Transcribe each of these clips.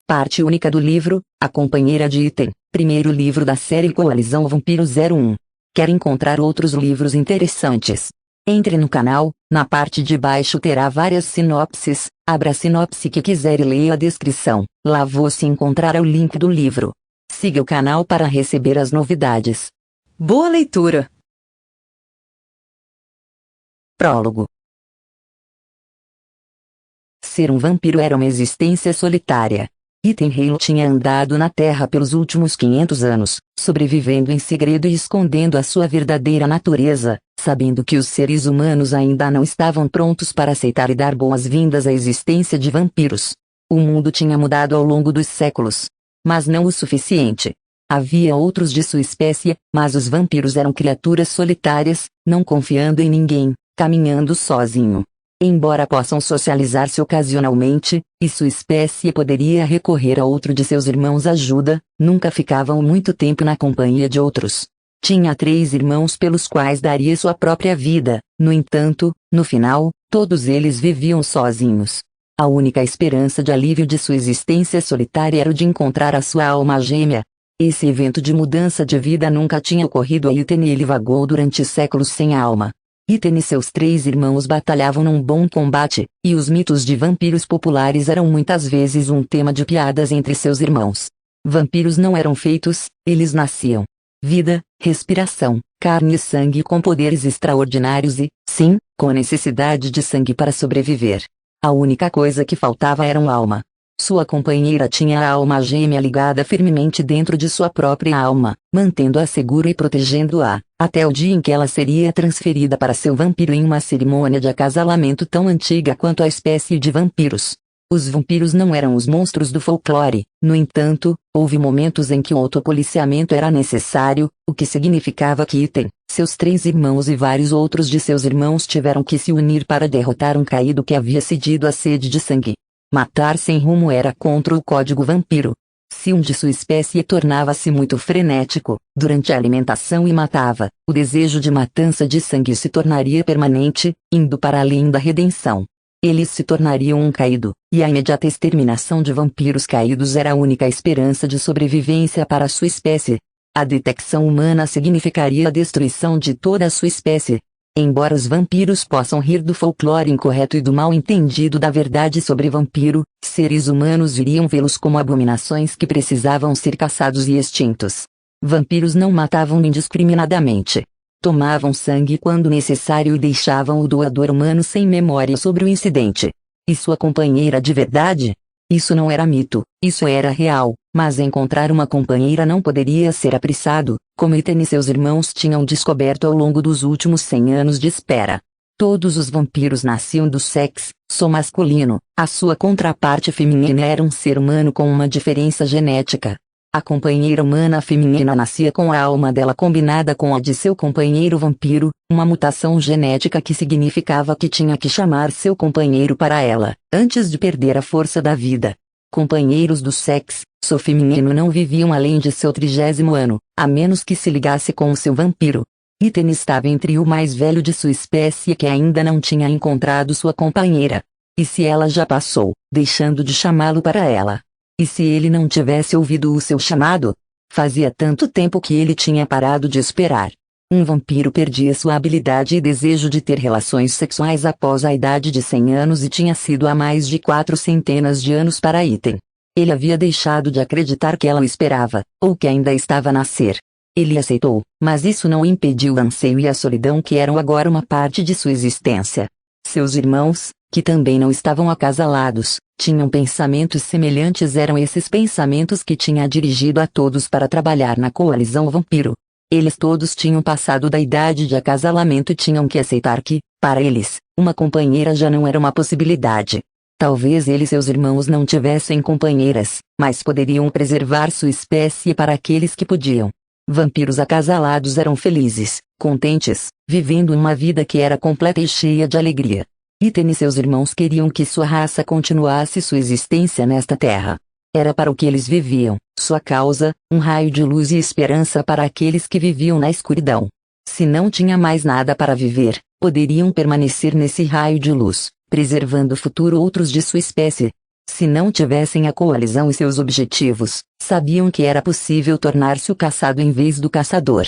Parte única do livro, A Companheira de Ethan, primeiro livro da série Coalizão Vampiro 01. Quer encontrar outros livros interessantes? Entre no canal, na parte de baixo terá várias sinopses, abra a sinopse que quiser e leia a descrição, lá você encontrará o link do livro. Siga o canal para receber as novidades. Boa leitura! Prólogo. Ser um vampiro era uma existência solitária. Ethan Hale tinha andado na Terra pelos últimos 500 anos, sobrevivendo em segredo e escondendo a sua verdadeira natureza, sabendo que os seres humanos ainda não estavam prontos para aceitar e dar boas-vindas à existência de vampiros. O mundo tinha mudado ao longo dos séculos, mas não o suficiente. Havia outros de sua espécie, mas os vampiros eram criaturas solitárias, não confiando em ninguém, caminhando sozinho. Embora possam socializar-se ocasionalmente, e sua espécie poderia recorrer a outro de seus irmãos ajuda, nunca ficavam muito tempo na companhia de outros. Tinha 3 irmãos pelos quais daria sua própria vida, no entanto, no final, todos eles viviam sozinhos. A única esperança de alívio de sua existência solitária era o de encontrar a sua alma gêmea. Esse evento de mudança de vida nunca tinha ocorrido a Ethan e ele vagou durante séculos sem alma. Ethan e seus 3 irmãos batalhavam num bom combate, e os mitos de vampiros populares eram muitas vezes um tema de piadas entre seus irmãos. Vampiros não eram feitos, eles nasciam. Vida, respiração, carne e sangue com poderes extraordinários e, sim, com a necessidade de sangue para sobreviver. A única coisa que faltava era uma alma. Sua companheira tinha a alma gêmea ligada firmemente dentro de sua própria alma, mantendo-a segura e protegendo-a, até o dia em que ela seria transferida para seu vampiro em uma cerimônia de acasalamento tão antiga quanto a espécie de vampiros. Os vampiros não eram os monstros do folclore, no entanto, houve momentos em que o autopoliciamento era necessário, o que significava que Ethan, seus 3 irmãos e vários outros de seus irmãos tiveram que se unir para derrotar um caído que havia cedido à sede de sangue. Matar sem rumo era contra o código vampiro. Se um de sua espécie tornava-se muito frenético, durante a alimentação e matava, o desejo de matança de sangue se tornaria permanente, indo para além da redenção. Eles se tornariam um caído, e a imediata exterminação de vampiros caídos era a única esperança de sobrevivência para sua espécie. A detecção humana significaria a destruição de toda a sua espécie. Embora os vampiros possam rir do folclore incorreto e do mal entendido da verdade sobre vampiro, seres humanos iriam vê-los como abominações que precisavam ser caçados e extintos. Vampiros não matavam indiscriminadamente. Tomavam sangue quando necessário e deixavam o doador humano sem memória sobre o incidente. E sua companheira de verdade? Isso não era mito, isso era real, mas encontrar uma companheira não poderia ser apressado, como Ethan e seus irmãos tinham descoberto ao longo dos últimos 100 anos de espera. Todos os vampiros nasciam do sexo masculino, a sua contraparte feminina era um ser humano com uma diferença genética. A companheira humana feminina nascia com a alma dela combinada com a de seu companheiro vampiro, uma mutação genética que significava que tinha que chamar seu companheiro para ela, antes de perder a força da vida. Companheiros do sexo feminino não viviam além de seu 30º ano, a menos que se ligasse com o seu vampiro. Ethan estava entre o mais velho de sua espécie que ainda não tinha encontrado sua companheira. E se ela já passou, deixando de chamá-lo para ela? E se ele não tivesse ouvido o seu chamado? Fazia tanto tempo que ele tinha parado de esperar. Um vampiro perdia sua habilidade e desejo de ter relações sexuais após a idade de 100 anos e tinha sido há mais de 400 anos para Ethan. Ele havia deixado de acreditar que ela o esperava, ou que ainda estava a nascer. Ele aceitou, mas isso não impediu o anseio e a solidão que eram agora uma parte de sua existência. Seus irmãos, que também não estavam acasalados, tinham pensamentos semelhantes. Eram esses pensamentos que tinha dirigido a todos para trabalhar na coalizão vampiro. Eles todos tinham passado da idade de acasalamento e tinham que aceitar que, para eles, uma companheira já não era uma possibilidade. Talvez ele e seus irmãos não tivessem companheiras, mas poderiam preservar sua espécie para aqueles que podiam. Vampiros acasalados eram felizes, contentes, vivendo uma vida que era completa e cheia de alegria. Ethan e seus irmãos queriam que sua raça continuasse sua existência nesta terra. Era para o que eles viviam, sua causa, um raio de luz e esperança para aqueles que viviam na escuridão. Se não tinha mais nada para viver, poderiam permanecer nesse raio de luz, preservando o futuro outros de sua espécie. Se não tivessem a coalizão e seus objetivos, sabiam que era possível tornar-se o caçado em vez do caçador.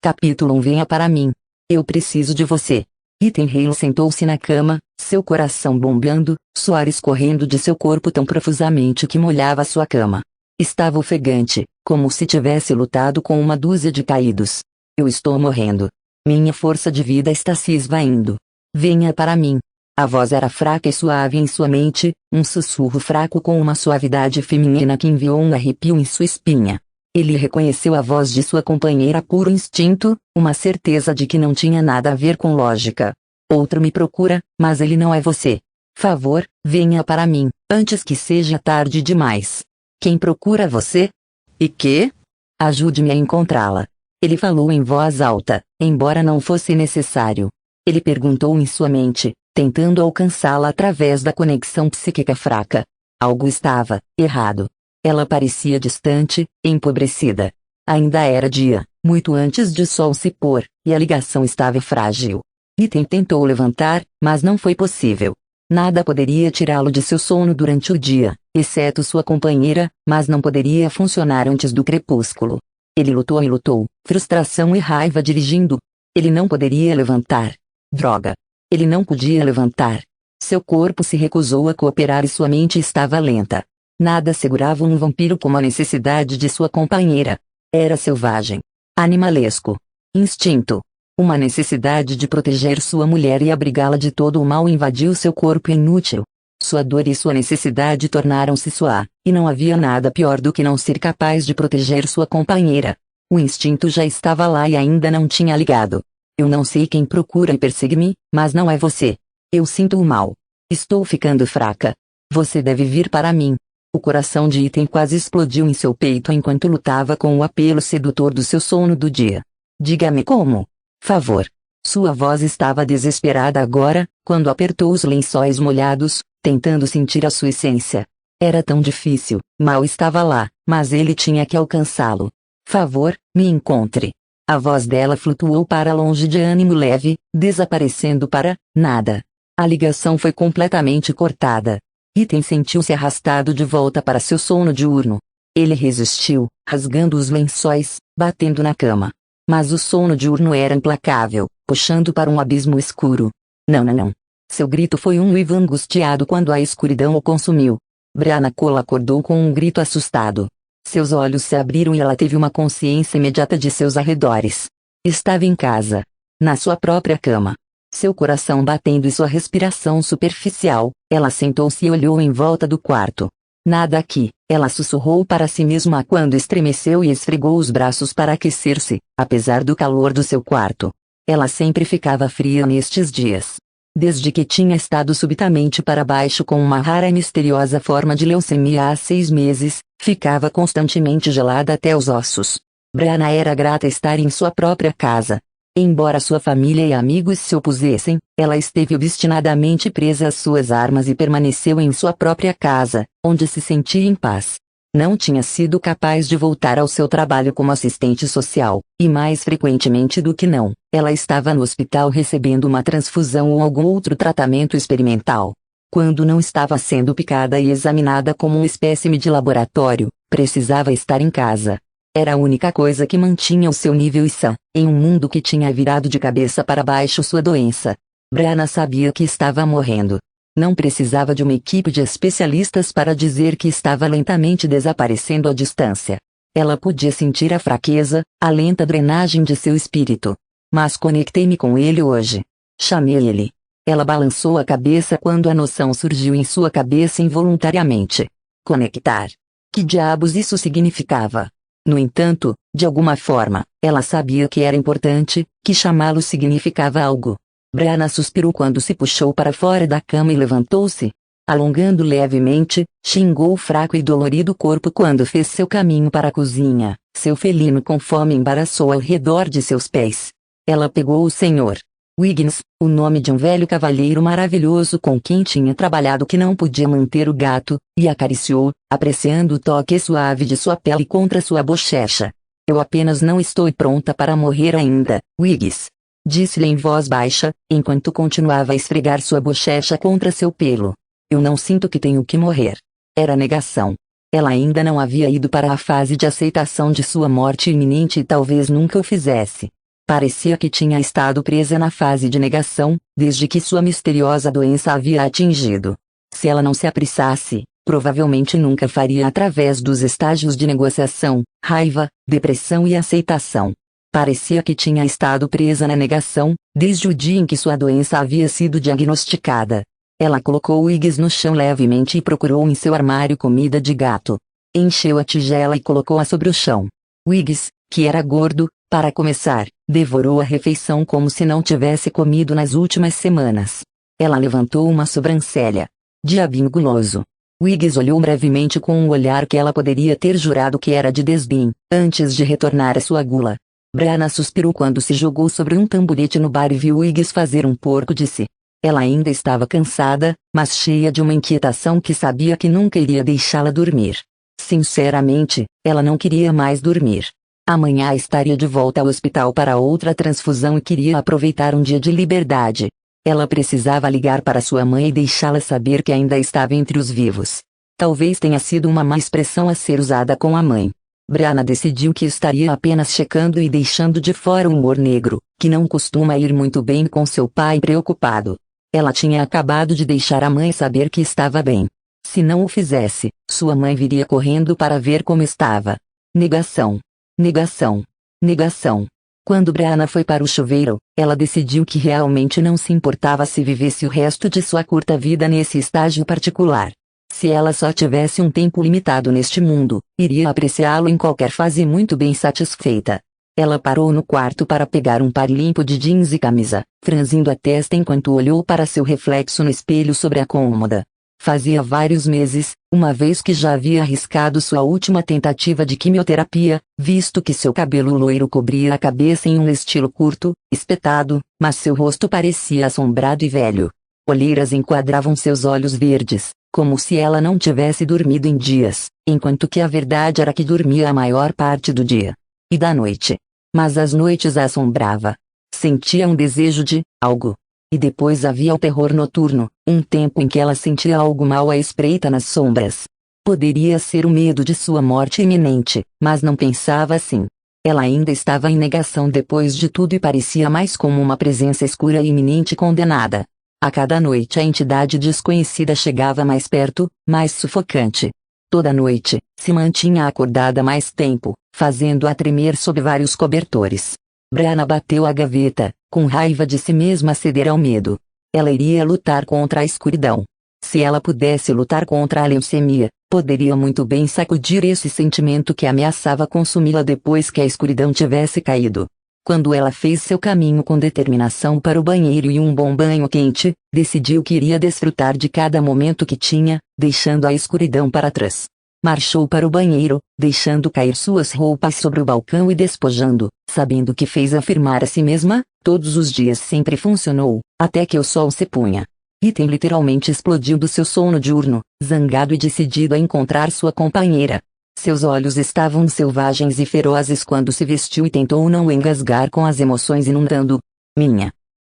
Capítulo 1. Venha para mim. Eu preciso de você. Ethan Hale sentou-se na cama, seu coração bombando, suor escorrendo de seu corpo tão profusamente que molhava sua cama. Estava ofegante, como se tivesse lutado com uma dúzia de caídos. Eu estou morrendo. Minha força de vida está se esvaindo. Venha para mim. A voz era fraca e suave em sua mente, um sussurro fraco com uma suavidade feminina que enviou um arrepio em sua espinha. Ele reconheceu a voz de sua companheira puro instinto, uma certeza de que não tinha nada a ver com lógica. Outro me procura, mas ele não é você. Favor, venha para mim, antes que seja tarde demais. Quem procura você? E que? Ajude-me a encontrá-la. Ele falou em voz alta, embora não fosse necessário. Ele perguntou em sua mente, tentando alcançá-la através da conexão psíquica fraca. Algo estava errado. Ela parecia distante, empobrecida. Ainda era dia, muito antes de o sol se pôr, e a ligação estava frágil. Ethan tentou levantar, mas não foi possível. Nada poderia tirá-lo de seu sono durante o dia, exceto sua companheira, mas não poderia funcionar antes do crepúsculo. Ele lutou e lutou, frustração e raiva dirigindo. Ele não poderia levantar. Droga! Ele não podia levantar. Seu corpo se recusou a cooperar e sua mente estava lenta. Nada segurava um vampiro como a necessidade de sua companheira. Era selvagem. Animalesco. Instinto. Uma necessidade de proteger sua mulher e abrigá-la de todo o mal invadiu seu corpo inútil. Sua dor e sua necessidade tornaram-se sua, e não havia nada pior do que não ser capaz de proteger sua companheira. O instinto já estava lá e ainda não tinha ligado. Eu não sei quem procura e persegue-me, mas não é você. Eu sinto o mal. Estou ficando fraca. Você deve vir para mim. O coração de Ethan quase explodiu em seu peito enquanto lutava com o apelo sedutor do seu sono do dia. Diga-me como. Favor. Sua voz estava desesperada agora, quando apertou os lençóis molhados, tentando sentir a sua essência. Era tão difícil, mal estava lá, mas ele tinha que alcançá-lo. Favor, me encontre. A voz dela flutuou para longe de ânimo leve, desaparecendo para nada. A ligação foi completamente cortada. Ethan sentiu-se arrastado de volta para seu sono diurno. Ele resistiu, rasgando os lençóis, batendo na cama. Mas o sono diurno era implacável, puxando para um abismo escuro. Não, não, não. Seu grito foi um uivo angustiado quando a escuridão o consumiu. Brianna Cole acordou com um grito assustado. Seus olhos se abriram e ela teve uma consciência imediata de seus arredores. Estava em casa. Na sua própria cama. Seu coração batendo e sua respiração superficial, ela sentou-se e olhou em volta do quarto. Nada aqui, ela sussurrou para si mesma quando estremeceu e esfregou os braços para aquecer-se, apesar do calor do seu quarto. Ela sempre ficava fria nestes dias. Desde que tinha estado subitamente para baixo com uma rara e misteriosa forma de leucemia há 6 meses, ficava constantemente gelada até os ossos. Brianna era grata estar em sua própria casa. Embora sua família e amigos se opusessem, ela esteve obstinadamente presa às suas armas e permaneceu em sua própria casa, onde se sentia em paz. Não tinha sido capaz de voltar ao seu trabalho como assistente social, e mais frequentemente do que não, ela estava no hospital recebendo uma transfusão ou algum outro tratamento experimental. Quando não estava sendo picada e examinada como um espécime de laboratório, precisava estar em casa. Era a única coisa que mantinha o seu nível sã, em um mundo que tinha virado de cabeça para baixo sua doença. Brianna sabia que estava morrendo. Não precisava de uma equipe de especialistas para dizer que estava lentamente desaparecendo à distância. Ela podia sentir a fraqueza, a lenta drenagem de seu espírito. Mas conectei-me com ele hoje. Chamei ele. Ela balançou a cabeça quando a noção surgiu em sua cabeça involuntariamente. Conectar. Que diabos isso significava? No entanto, de alguma forma, ela sabia que era importante, que chamá-lo significava algo. Brianna suspirou quando se puxou para fora da cama e levantou-se. Alongando levemente, xingou o fraco e dolorido corpo quando fez seu caminho para a cozinha. Seu felino com fome embaraçou ao redor de seus pés. Ela pegou o Sr. Wiggins, o nome de um velho cavalheiro maravilhoso com quem tinha trabalhado que não podia manter o gato, e acariciou, apreciando o toque suave de sua pele contra sua bochecha. Eu apenas não estou pronta para morrer ainda, Wiggins. Disse-lhe em voz baixa, enquanto continuava a esfregar sua bochecha contra seu pelo. Eu não sinto que tenho que morrer. Era negação. Ela ainda não havia ido para a fase de aceitação de sua morte iminente e talvez nunca o fizesse. Parecia que tinha estado presa na fase de negação, desde que sua misteriosa doença a havia atingido. Se ela não se apressasse, provavelmente nunca faria através dos estágios de negociação, raiva, depressão e aceitação. Parecia que tinha estado presa na negação, desde o dia em que sua doença havia sido diagnosticada. Ela colocou Wiggs no chão levemente e procurou em seu armário comida de gato. Encheu a tigela e colocou-a sobre o chão. Wiggs, que era gordo, para começar, devorou a refeição como se não tivesse comido nas últimas semanas. Ela levantou uma sobrancelha. Diabinho guloso. Wiggs olhou brevemente com um olhar que ela poderia ter jurado que era de desdém, antes de retornar à sua gula. Brianna suspirou quando se jogou sobre um tamborete no bar e viu Wiggs fazer um porco de si. Ela ainda estava cansada, mas cheia de uma inquietação que sabia que nunca iria deixá-la dormir. Sinceramente, ela não queria mais dormir. Amanhã estaria de volta ao hospital para outra transfusão e queria aproveitar um dia de liberdade. Ela precisava ligar para sua mãe e deixá-la saber que ainda estava entre os vivos. Talvez tenha sido uma má expressão a ser usada com a mãe. Brianna decidiu que estaria apenas checando e deixando de fora o humor negro, que não costuma ir muito bem com seu pai preocupado. Ela tinha acabado de deixar a mãe saber que estava bem. Se não o fizesse, sua mãe viria correndo para ver como estava. Negação. Negação. Negação. Quando Brianna foi para o chuveiro, ela decidiu que realmente não se importava se vivesse o resto de sua curta vida nesse estágio particular. Se ela só tivesse um tempo limitado neste mundo, iria apreciá-lo em qualquer fase muito bem satisfeita. Ela parou no quarto para pegar um par limpo de jeans e camisa, franzindo a testa enquanto olhou para seu reflexo no espelho sobre a cômoda. Fazia vários meses, uma vez que já havia arriscado sua última tentativa de quimioterapia, visto que seu cabelo loiro cobria a cabeça em um estilo curto, espetado, mas seu rosto parecia assombrado e velho. Olheiras enquadravam seus olhos verdes, como se ela não tivesse dormido em dias, enquanto que a verdade era que dormia a maior parte do dia. E da noite. Mas as noites a assombrava. Sentia um desejo de algo. E depois havia o terror noturno, um tempo em que ela sentia algo mal à espreita nas sombras. Poderia ser o medo de sua morte iminente, mas não pensava assim. Ela ainda estava em negação depois de tudo e parecia mais como uma presença escura e iminente condenada. A cada noite a entidade desconhecida chegava mais perto, mais sufocante. Toda noite, se mantinha acordada mais tempo, fazendo-a tremer sob vários cobertores. Brianna bateu a gaveta, com raiva de si mesma ceder ao medo. Ela iria lutar contra a escuridão. Se ela pudesse lutar contra a leucemia, poderia muito bem sacudir esse sentimento que ameaçava consumi-la depois que a escuridão tivesse caído. Quando ela fez seu caminho com determinação para o banheiro e um bom banho quente, decidiu que iria desfrutar de cada momento que tinha, deixando a escuridão para trás. Marchou para o banheiro, deixando cair suas roupas sobre o balcão e despojando, sabendo que fez afirmar a si mesma, todos os dias sempre funcionou, até que o sol se punha. Ethan literalmente explodiu do seu sono diurno, zangado e decidido a encontrar sua companheira. Seus olhos estavam selvagens e ferozes quando se vestiu e tentou não engasgar com as emoções inundando.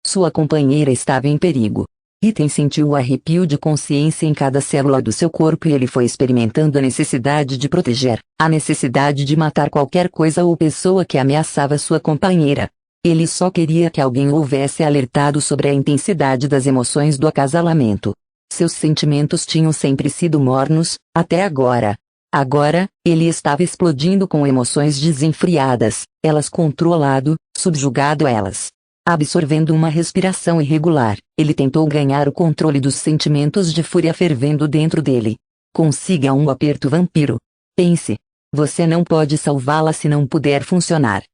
Sua companheira estava em perigo. Ethan sentiu o arrepio de consciência em cada célula do seu corpo e ele foi experimentando a necessidade de proteger, a necessidade de matar qualquer coisa ou pessoa que ameaçava sua companheira. Ele só queria que alguém o houvesse alertado sobre a intensidade das emoções do acasalamento. Seus sentimentos tinham sempre sido mornos, até agora. Agora, ele estava explodindo com emoções desenfreadas, elas controlado, subjugado a elas. Absorvendo uma respiração irregular, ele tentou ganhar o controle dos sentimentos de fúria fervendo dentro dele. Consiga um aperto vampiro. Pense. Você não pode salvá-la se não puder funcionar.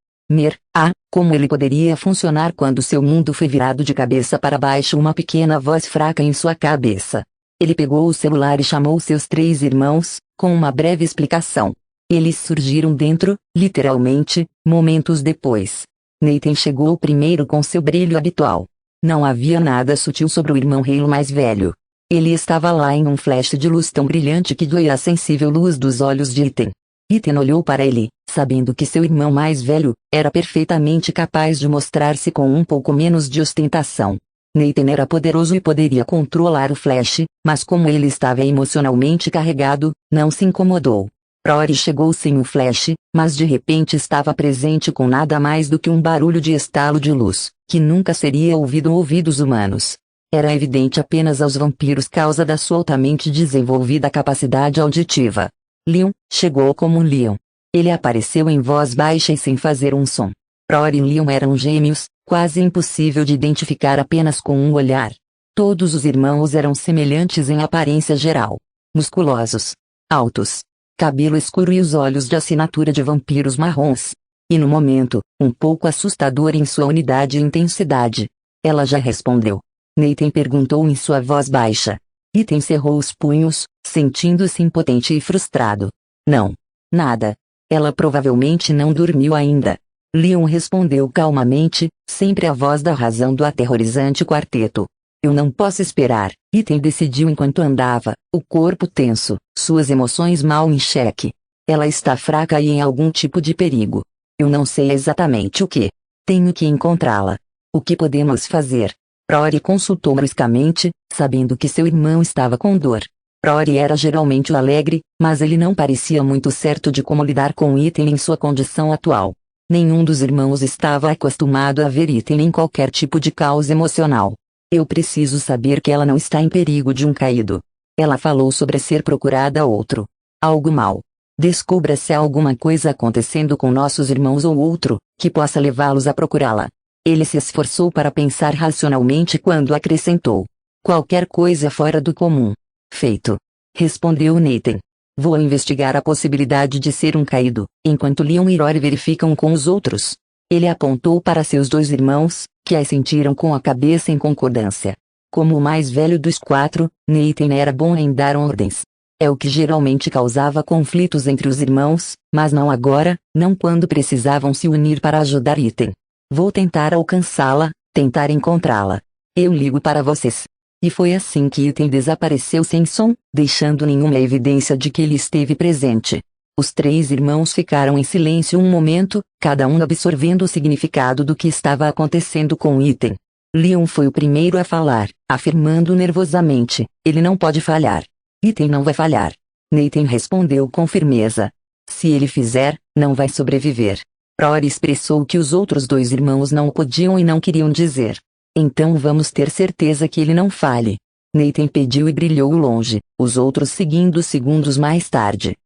Como ele poderia funcionar quando seu mundo foi virado de cabeça para baixo? Uma pequena voz fraca em sua cabeça. Ele pegou o celular e chamou seus 3 irmãos, com uma breve explicação. Eles surgiram dentro, literalmente, momentos depois. Nathan chegou primeiro com seu brilho habitual. Não havia nada sutil sobre o irmão Halo mais velho. Ele estava lá em um flash de luz tão brilhante que doía a sensível luz dos olhos de Ethan. Ethan olhou para ele, sabendo que seu irmão mais velho era perfeitamente capaz de mostrar-se com um pouco menos de ostentação. Nathan era poderoso e poderia controlar o Flash, mas como ele estava emocionalmente carregado, não se incomodou. Rory chegou sem o Flash, mas de repente estava presente com nada mais do que um barulho de estalo de luz, que nunca seria ouvido em ouvidos humanos. Era evidente apenas aos vampiros causa da sua altamente desenvolvida capacidade auditiva. Leon chegou como um Leon. Ele apareceu em voz baixa e sem fazer um som. Rory e Leon eram gêmeos, quase impossível de identificar apenas com um olhar. Todos os irmãos eram semelhantes em aparência geral. Musculosos, altos, cabelo escuro e os olhos de assinatura de vampiros marrons. E no momento, um pouco assustador em sua unidade e intensidade. Ela já respondeu. Nathan perguntou em sua voz baixa. Ethan cerrou os punhos, sentindo-se impotente e frustrado. Não. Nada. Ela provavelmente não dormiu ainda. Leon respondeu calmamente, sempre a voz da razão do aterrorizante quarteto. Eu não posso esperar, Ethan decidiu enquanto andava, o corpo tenso, suas emoções mal em xeque. Ela está fraca e em algum tipo de perigo. Eu não sei exatamente o que. Tenho que encontrá-la. O que podemos fazer? Rory consultou bruscamente, sabendo que seu irmão estava com dor. Rory era geralmente o alegre, mas ele não parecia muito certo de como lidar com Ethan em sua condição atual. Nenhum dos irmãos estava acostumado a ver Ethan em qualquer tipo de caos emocional. Eu preciso saber que ela não está em perigo de um caído. Ela falou sobre ser procurada outro. Algo mal. Descubra se há alguma coisa acontecendo com nossos irmãos ou outro, que possa levá-los a procurá-la. Ele se esforçou para pensar racionalmente quando acrescentou. Qualquer coisa fora do comum. Feito. Respondeu Nathan. Vou investigar a possibilidade de ser um caído, enquanto Leon e Rory verificam com os outros. Ele apontou para seus dois irmãos, que assentiram com a cabeça em concordância. Como o mais velho dos quatro, Nathan era bom em dar ordens. É o que geralmente causava conflitos entre os irmãos, mas não agora, não quando precisavam se unir para ajudar Ethan. Vou tentar alcançá-la, tentar encontrá-la. Eu ligo para vocês. E foi assim que Ethan desapareceu sem som, deixando nenhuma evidência de que ele esteve presente. Os três irmãos ficaram em silêncio um momento, cada um absorvendo o significado do que estava acontecendo com Ethan. Leon foi o primeiro a falar, afirmando nervosamente, ele não pode falhar. Ethan não vai falhar. Nathan respondeu com firmeza. Se ele fizer, não vai sobreviver. Rory expressou o que os outros dois irmãos não podiam e não queriam dizer. Então vamos ter certeza que ele não fale. Nathan pediu e brilhou longe, os outros seguindo segundos mais tarde.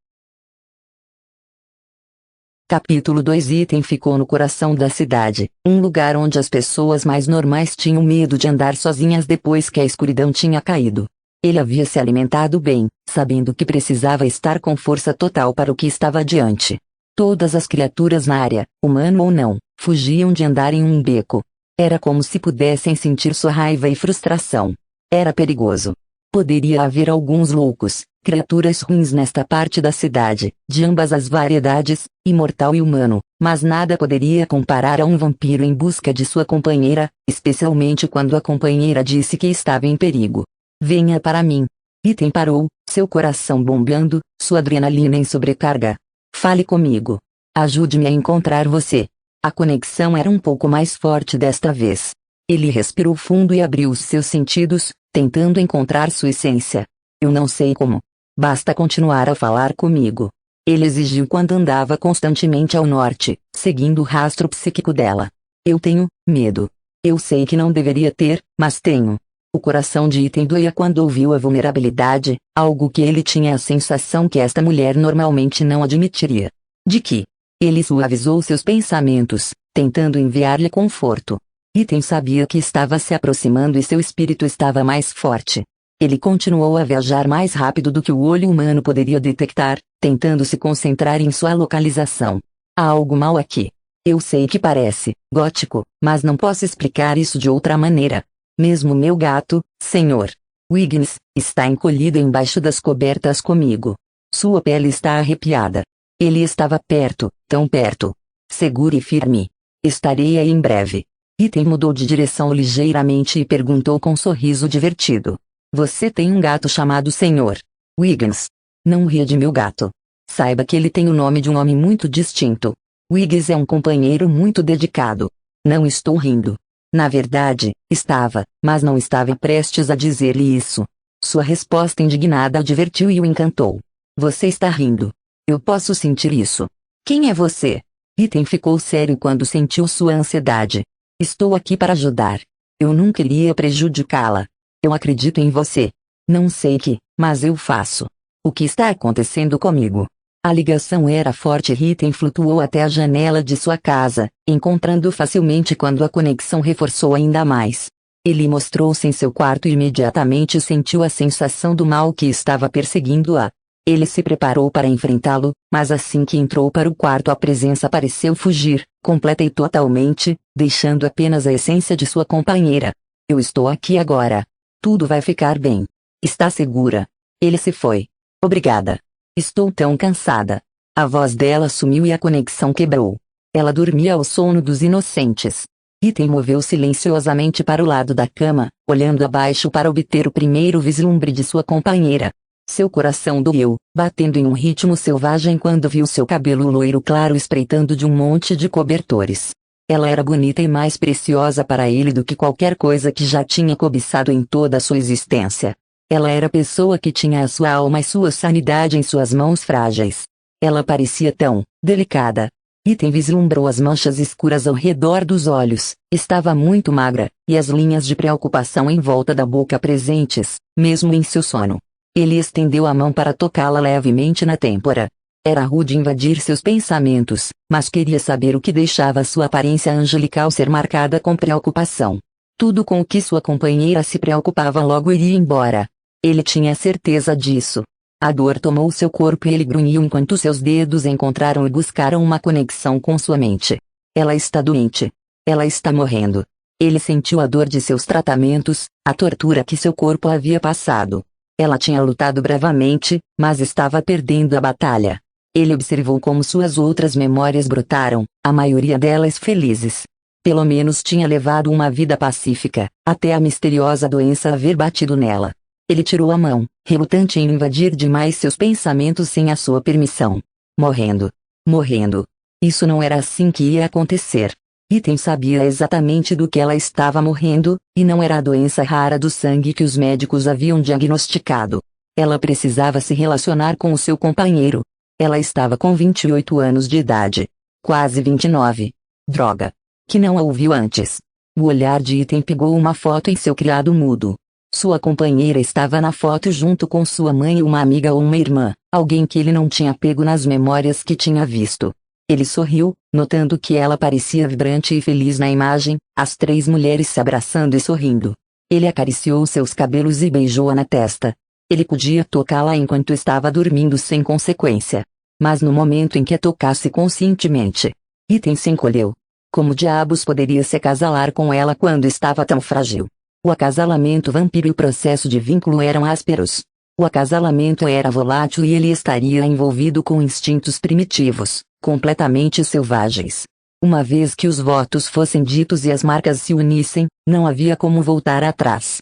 Capítulo 2. Ethan ficou no coração da cidade, um lugar onde as pessoas mais normais tinham medo de andar sozinhas depois que a escuridão tinha caído. Ele havia se alimentado bem, sabendo que precisava estar com força total para o que estava adiante. Todas as criaturas na área, humano ou não, fugiam de andar em um beco. Era como se pudessem sentir sua raiva e frustração. Era perigoso. Poderia haver alguns loucos, criaturas ruins nesta parte da cidade, de ambas as variedades, imortal e humano, mas nada poderia comparar a um vampiro em busca de sua companheira, especialmente quando a companheira disse que estava em perigo. Venha para mim. Ethan parou, seu coração bombando, sua adrenalina em sobrecarga. Fale comigo. Ajude-me a encontrar você. A conexão era um pouco mais forte desta vez. Ele respirou fundo e abriu os seus sentidos, tentando encontrar sua essência. Eu não sei como. Basta continuar a falar comigo. Ele exigiu quando andava constantemente ao norte, seguindo o rastro psíquico dela. Eu tenho medo. Eu sei que não deveria ter, mas tenho. O coração de Ethan doía quando ouviu a vulnerabilidade, algo que ele tinha a sensação que esta mulher normalmente não admitiria. De que? Ele suavizou seus pensamentos, tentando enviar-lhe conforto. Ethan sabia que estava se aproximando e seu espírito estava mais forte. Ele continuou a viajar mais rápido do que o olho humano poderia detectar, tentando se concentrar em sua localização. Há algo mal aqui. Eu sei que parece gótico, mas não posso explicar isso de outra maneira. Mesmo meu gato, Sr. Wiggins, está encolhido embaixo das cobertas comigo. Sua pele está arrepiada. Ele estava perto, tão perto. Segure e firme. Estarei aí em breve. Ethan mudou de direção ligeiramente e perguntou com um sorriso divertido. Você tem um gato chamado Sr. Wiggins? Não ria de meu gato. Saiba que ele tem o nome de um homem muito distinto. Wiggs é um companheiro muito dedicado. Não estou rindo. Na verdade, estava, mas não estava prestes a dizer-lhe isso. Sua resposta indignada o divertiu e o encantou. Você está rindo. Eu posso sentir isso. Quem é você? Ethan ficou sério quando sentiu sua ansiedade. Estou aqui para ajudar. Eu nunca iria prejudicá-la. Eu acredito em você. Não sei que, mas eu faço. O que está acontecendo comigo? A ligação era forte e Ethan flutuou até a janela de sua casa, encontrando facilmente quando a conexão reforçou ainda mais. Ele mostrou-se em seu quarto e imediatamente sentiu a sensação do mal que estava perseguindo-a. Ele se preparou para enfrentá-lo, mas assim que entrou para o quarto a presença pareceu fugir, completa e totalmente, deixando apenas a essência de sua companheira. Eu estou aqui agora. Tudo vai ficar bem. Está segura? Ele se foi. Obrigada. Estou tão cansada. A voz dela sumiu e a conexão quebrou. Ela dormia ao sono dos inocentes. Ethan moveu silenciosamente para o lado da cama, olhando abaixo para obter o primeiro vislumbre de sua companheira. Seu coração doeu, batendo em um ritmo selvagem quando viu seu cabelo loiro claro espreitando de um monte de cobertores. Ela era bonita e mais preciosa para ele do que qualquer coisa que já tinha cobiçado em toda a sua existência. Ela era a pessoa que tinha a sua alma e sua sanidade em suas mãos frágeis. Ela parecia tão delicada. Ethan vislumbrou as manchas escuras ao redor dos olhos. Estava muito magra, e as linhas de preocupação em volta da boca presentes, mesmo em seu sono. Ele estendeu a mão para tocá-la levemente na têmpora. Era rude invadir seus pensamentos, mas queria saber o que deixava sua aparência angelical ser marcada com preocupação. Tudo com o que sua companheira se preocupava logo iria embora. Ele tinha certeza disso. A dor tomou seu corpo e ele grunhiu enquanto seus dedos encontraram e buscaram uma conexão com sua mente. Ela está doente. Ela está morrendo. Ele sentiu a dor de seus tratamentos, a tortura que seu corpo havia passado. Ela tinha lutado bravamente, mas estava perdendo a batalha. Ele observou como suas outras memórias brotaram, a maioria delas felizes. Pelo menos tinha levado uma vida pacífica, até a misteriosa doença haver batido nela. Ele tirou a mão, relutante em invadir demais seus pensamentos sem a sua permissão. Morrendo. Morrendo. Isso não era assim que ia acontecer. Ethan sabia exatamente do que ela estava morrendo, e não era a doença rara do sangue que os médicos haviam diagnosticado. Ela precisava se relacionar com o seu companheiro. Ela estava com 28 anos de idade. Quase 29. Droga. Que não a ouviu antes. O olhar de Ethan pegou uma foto em seu criado mudo. Sua companheira estava na foto junto com sua mãe e uma amiga ou uma irmã, alguém que ele não tinha pego nas memórias que tinha visto. Ele sorriu, notando que ela parecia vibrante e feliz na imagem, as três mulheres se abraçando e sorrindo. Ele acariciou seus cabelos e beijou-a na testa. Ele podia tocá-la enquanto estava dormindo sem consequência. Mas no momento em que a tocasse conscientemente, Ethan se encolheu. Como diabos poderia se acasalar com ela quando estava tão frágil? O acasalamento vampiro e o processo de vínculo eram ásperos. O acasalamento era volátil e ele estaria envolvido com instintos primitivos, completamente selvagens. Uma vez que os votos fossem ditos e as marcas se unissem, não havia como voltar atrás.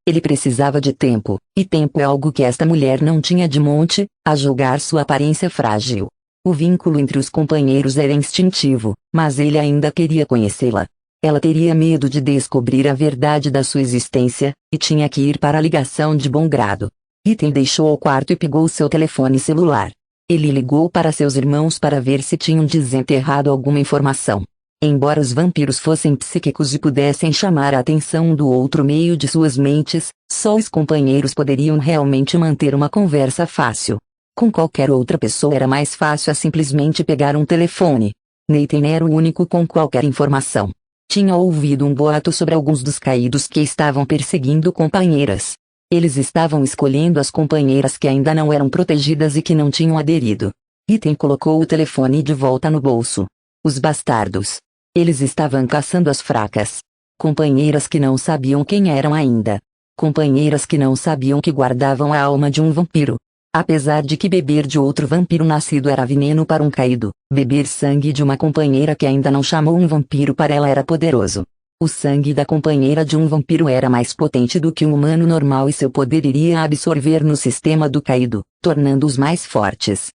Ele precisava de tempo, e tempo é algo que esta mulher não tinha de monte, a julgar sua aparência frágil. O vínculo entre os companheiros era instintivo, mas ele ainda queria conhecê-la. Ela teria medo de descobrir a verdade da sua existência, e tinha que ir para a ligação de bom grado. Ethan deixou o quarto e pegou seu telefone celular. Ele ligou para seus irmãos para ver se tinham desenterrado alguma informação. Embora os vampiros fossem psíquicos e pudessem chamar a atenção do outro meio de suas mentes, só os companheiros poderiam realmente manter uma conversa fácil. Com qualquer outra pessoa era mais fácil simplesmente pegar um telefone. Nathan era o único com qualquer informação. Tinha ouvido um boato sobre alguns dos caídos que estavam perseguindo companheiras. Eles estavam escolhendo as companheiras que ainda não eram protegidas e que não tinham aderido. Ethan colocou o telefone de volta no bolso. Os bastardos. Eles estavam caçando as fracas. Companheiras que não sabiam quem eram ainda. Companheiras que não sabiam que guardavam a alma de um vampiro. Apesar de que beber de outro vampiro nascido era veneno para um caído, beber sangue de uma companheira que ainda não chamou um vampiro para ela era poderoso. O sangue da companheira de um vampiro era mais potente do que um humano normal e seu poder iria absorver no sistema do caído, tornando-os mais fortes.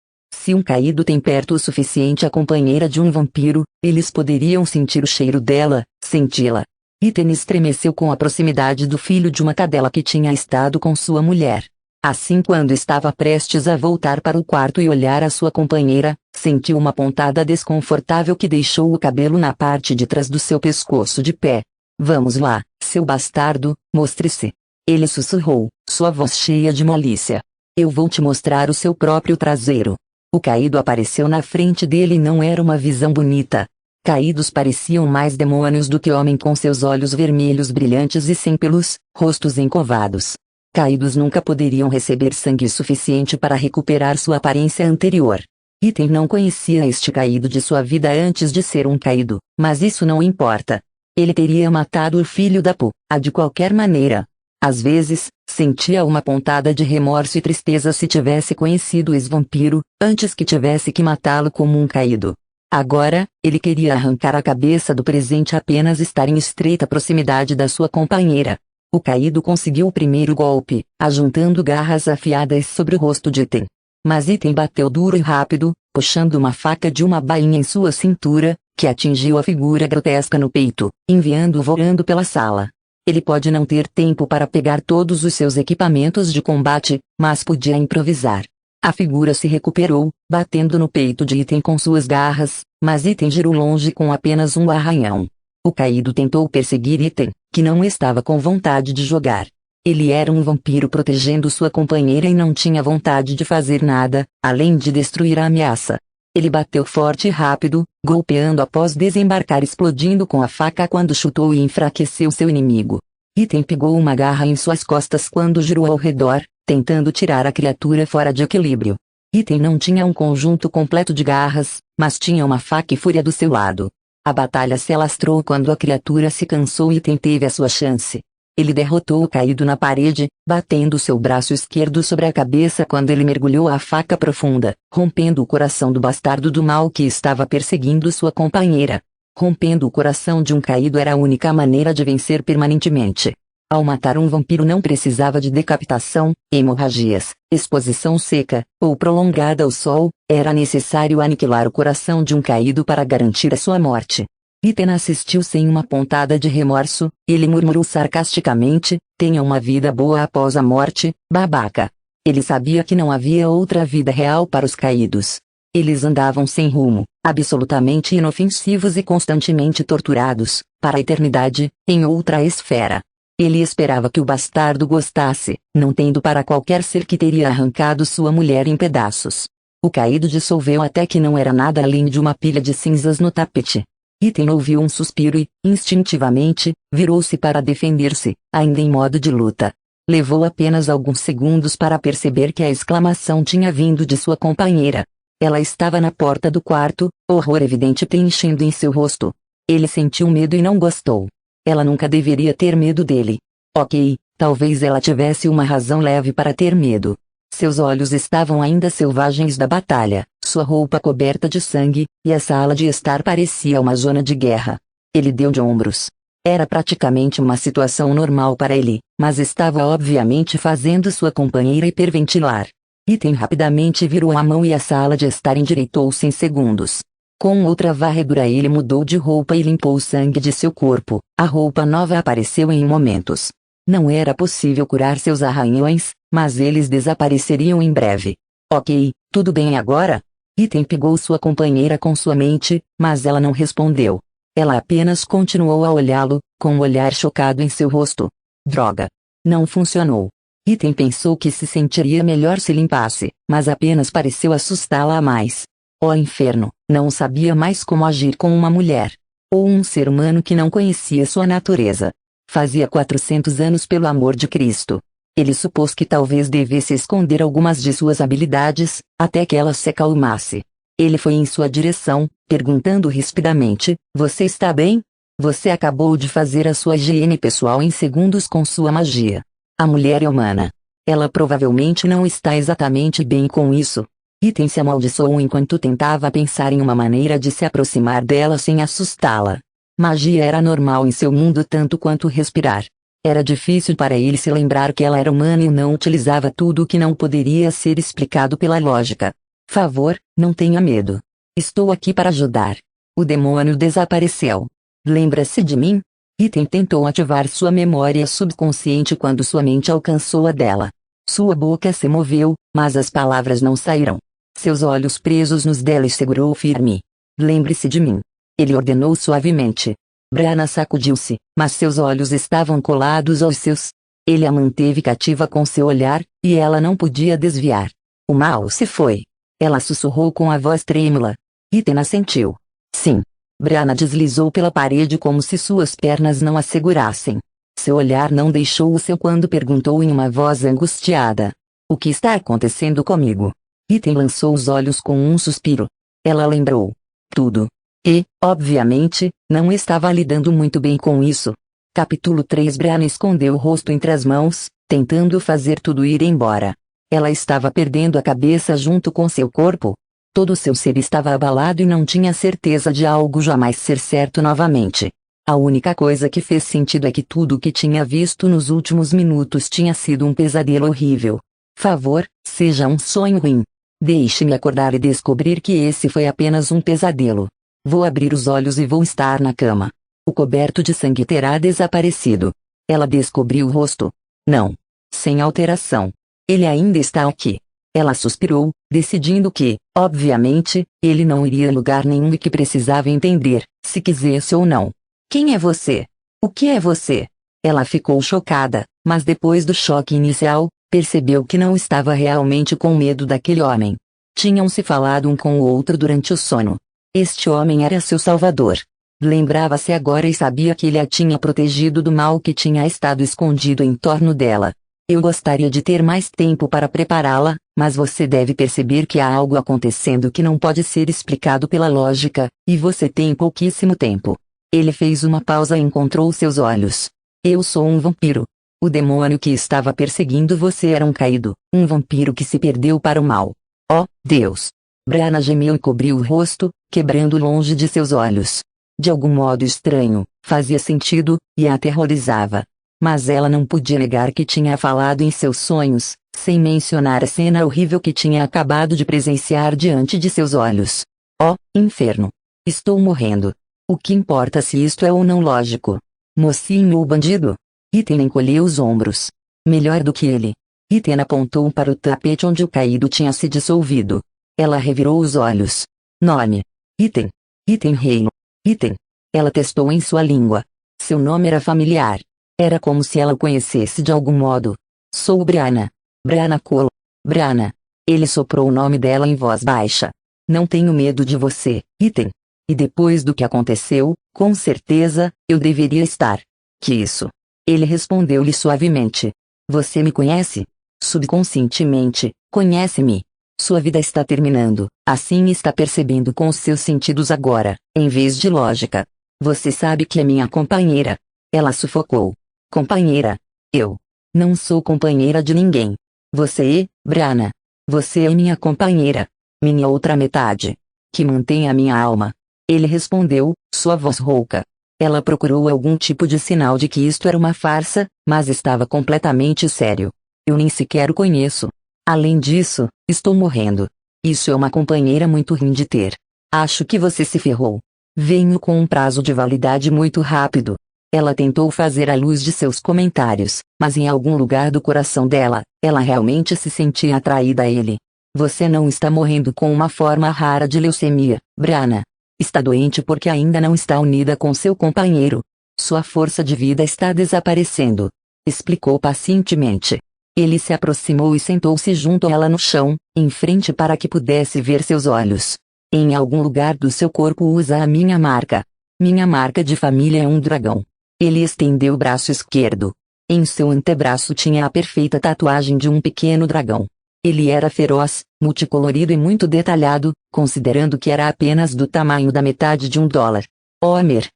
Se um caído tem perto o suficiente a companheira de um vampiro, eles poderiam sentir o cheiro dela, senti-la. Ethan estremeceu com a proximidade do filho de uma cadela que tinha estado com sua mulher. Assim, quando estava prestes a voltar para o quarto e olhar a sua companheira, sentiu uma pontada desconfortável que deixou o cabelo na parte de trás do seu pescoço de pé. Vamos lá, seu bastardo, mostre-se. Ele sussurrou, sua voz cheia de malícia. Eu vou te mostrar o seu próprio traseiro. O caído apareceu na frente dele e não era uma visão bonita. Caídos pareciam mais demônios do que homem, com seus olhos vermelhos brilhantes e sem pelos, rostos encovados. Caídos nunca poderiam receber sangue suficiente para recuperar sua aparência anterior. Ethan não conhecia este caído de sua vida antes de ser um caído, mas isso não importa. Ele teria matado o filho da Pua de qualquer maneira. Às vezes, sentia uma pontada de remorso e tristeza se tivesse conhecido o ex-vampiro, antes que tivesse que matá-lo como um caído. Agora, ele queria arrancar a cabeça do presente apenas estar em estreita proximidade da sua companheira. O caído conseguiu o primeiro golpe, ajuntando garras afiadas sobre o rosto de Ethan. Mas Ethan bateu duro e rápido, puxando uma faca de uma bainha em sua cintura, que atingiu a figura grotesca no peito, enviando-o voando pela sala. Ele pode não ter tempo para pegar todos os seus equipamentos de combate, mas podia improvisar. A figura se recuperou, batendo no peito de Ethan com suas garras, mas Ethan girou longe com apenas um arranhão. O caído tentou perseguir Ethan, que não estava com vontade de jogar. Ele era um vampiro protegendo sua companheira e não tinha vontade de fazer nada, além de destruir a ameaça. Ele bateu forte e rápido, golpeando após desembarcar, explodindo com a faca quando chutou e enfraqueceu seu inimigo. Ethan pegou uma garra em suas costas quando girou ao redor, tentando tirar a criatura fora de equilíbrio. Ethan não tinha um conjunto completo de garras, mas tinha uma faca e fúria do seu lado. A batalha se alastrou quando a criatura se cansou e Ethan teve a sua chance. Ele derrotou o caído na parede, batendo seu braço esquerdo sobre a cabeça quando ele mergulhou a faca profunda, rompendo o coração do bastardo do mal que estava perseguindo sua companheira. Rompendo o coração de um caído era a única maneira de vencer permanentemente. Ao matar um vampiro não precisava de decapitação, hemorragias, exposição seca, ou prolongada ao sol, era necessário aniquilar o coração de um caído para garantir a sua morte. Ethan assistiu sem uma pontada de remorso, ele murmurou sarcasticamente, tenha uma vida boa após a morte, babaca. Ele sabia que não havia outra vida real para os caídos. Eles andavam sem rumo, absolutamente inofensivos e constantemente torturados, para a eternidade, em outra esfera. Ele esperava que o bastardo gostasse, não tendo para qualquer ser que teria arrancado sua mulher em pedaços. O caído dissolveu até que não era nada além de uma pilha de cinzas no tapete. Ethan ouviu um suspiro e, instintivamente, virou-se para defender-se, ainda em modo de luta. Levou apenas alguns segundos para perceber que a exclamação tinha vindo de sua companheira. Ela estava na porta do quarto, horror evidente preenchendo em seu rosto. Ele sentiu medo e não gostou. Ela nunca deveria ter medo dele. Ok, talvez ela tivesse uma razão leve para ter medo. Seus olhos estavam ainda selvagens da batalha, sua roupa coberta de sangue, e a sala de estar parecia uma zona de guerra. Ele deu de ombros. Era praticamente uma situação normal para ele, mas estava obviamente fazendo sua companheira hiperventilar. Ethan rapidamente virou a mão e a sala de estar endireitou-se em segundos. Com outra varredura ele mudou de roupa e limpou o sangue de seu corpo. A roupa nova apareceu em momentos. Não era possível curar seus arranhões, mas eles desapareceriam em breve. Ok, tudo bem agora? Ethan pegou sua companheira com sua mente, mas ela não respondeu. Ela apenas continuou a olhá-lo, com um olhar chocado em seu rosto. Droga! Não funcionou. Ethan pensou que se sentiria melhor se limpasse, mas apenas pareceu assustá-la a mais. Ó inferno, não sabia mais como agir com uma mulher. Ou um ser humano que não conhecia sua natureza. Fazia 400 anos, pelo amor de Cristo. Ele supôs que talvez devesse esconder algumas de suas habilidades, até que ela se acalmasse. Ele foi em sua direção, perguntando rispidamente, você está bem? Você acabou de fazer a sua higiene pessoal em segundos com sua magia. A mulher é humana. Ela provavelmente não está exatamente bem com isso. Ethan se amaldiçoou enquanto tentava pensar em uma maneira de se aproximar dela sem assustá-la. Magia era normal em seu mundo tanto quanto respirar. Era difícil para ele se lembrar que ela era humana e não utilizava tudo o que não poderia ser explicado pela lógica. Favor, não tenha medo. Estou aqui para ajudar. O demônio desapareceu. Lembra-se de mim? Ethan tentou ativar sua memória subconsciente quando sua mente alcançou a dela. Sua boca se moveu, mas as palavras não saíram. Seus olhos presos nos dela e segurou firme. Lembre-se de mim. Ele ordenou suavemente. Brianna sacudiu-se, mas seus olhos estavam colados aos seus. Ele a manteve cativa com seu olhar, e ela não podia desviar. O mal se foi. Ela sussurrou com a voz trêmula. Ethan assentiu. Sim. Brianna deslizou pela parede como se suas pernas não a segurassem. Seu olhar não deixou o seu quando perguntou em uma voz angustiada. O que está acontecendo comigo? Ethan lançou os olhos com um suspiro. Ela lembrou. Tudo. E, obviamente, não estava lidando muito bem com isso. Capítulo 3. Brianna escondeu o rosto entre as mãos, tentando fazer tudo ir embora. Ela estava perdendo a cabeça junto com seu corpo. Todo seu ser estava abalado e não tinha certeza de algo jamais ser certo novamente. A única coisa que fez sentido é que tudo o que tinha visto nos últimos minutos tinha sido um pesadelo horrível. Favor, seja um sonho ruim. Deixe-me acordar e descobrir que esse foi apenas um pesadelo. Vou abrir os olhos e vou estar na cama. O coberto de sangue terá desaparecido. Ela descobriu o rosto. Não. Sem alteração. Ele ainda está aqui. Ela suspirou, decidindo que, obviamente, ele não iria a lugar nenhum e que precisava entender, se quisesse ou não. Quem é você? O que é você? Ela ficou chocada, mas depois do choque inicial, percebeu que não estava realmente com medo daquele homem. Tinham se falado um com o outro durante o sono. Este homem era seu salvador. Lembrava-se agora e sabia que ele a tinha protegido do mal que tinha estado escondido em torno dela. Eu gostaria de ter mais tempo para prepará-la, mas você deve perceber que há algo acontecendo que não pode ser explicado pela lógica, e você tem pouquíssimo tempo. Ele fez uma pausa e encontrou seus olhos. Eu sou um vampiro. O demônio que estava perseguindo você era um caído, um vampiro que se perdeu para o mal. Oh, Deus! Brianna gemeu e cobriu o rosto, quebrando longe de seus olhos. De algum modo estranho, fazia sentido, e a aterrorizava. Mas ela não podia negar que tinha falado em seus sonhos, sem mencionar a cena horrível que tinha acabado de presenciar diante de seus olhos. Oh, inferno! Estou morrendo. O que importa se isto é ou não lógico? Mocinho ou bandido? Ethan encolheu os ombros. Melhor do que ele. Ethan apontou para o tapete onde o caído tinha se dissolvido. Ela revirou os olhos. Nome. Ethan. Ethan Hale. Ethan. Ela testou em sua língua. Seu nome era familiar. Era como se ela o conhecesse de algum modo. Sou Brianna. Brianna Cole. Brianna. Ele soprou o nome dela em voz baixa. Não tenho medo de você, Ethan. E depois do que aconteceu, com certeza, eu deveria estar. Que isso? Ele respondeu-lhe suavemente. Você me conhece? Subconscientemente, conhece-me. Sua vida está terminando, assim está percebendo com os seus sentidos agora, em vez de lógica. Você sabe que é minha companheira. Ela sufocou. Companheira. Eu. Não sou companheira de ninguém. Você, Brianna. Você é minha companheira. Minha outra metade. Que mantém a minha alma. Ele respondeu, sua voz rouca. Ela procurou algum tipo de sinal de que isto era uma farsa, mas estava completamente sério. Eu nem sequer o conheço. Além disso, estou morrendo. Isso é uma companheira muito ruim de ter. Acho que você se ferrou. Venho com um prazo de validade muito rápido. Ela tentou fazer a luz de seus comentários, mas em algum lugar do coração dela, ela realmente se sentia atraída a ele. Você não está morrendo com uma forma rara de leucemia, Brianna. Está doente porque ainda não está unida com seu companheiro. Sua força de vida está desaparecendo. Explicou pacientemente. Ele se aproximou e sentou-se junto a ela no chão, em frente para que pudesse ver seus olhos. Em algum lugar do seu corpo usa a minha marca. Minha marca de família é um dragão. Ele estendeu o braço esquerdo. Em seu antebraço tinha a perfeita tatuagem de um pequeno dragão. Ele era feroz, multicolorido e muito detalhado, considerando que era apenas do tamanho da metade de $1. Homer,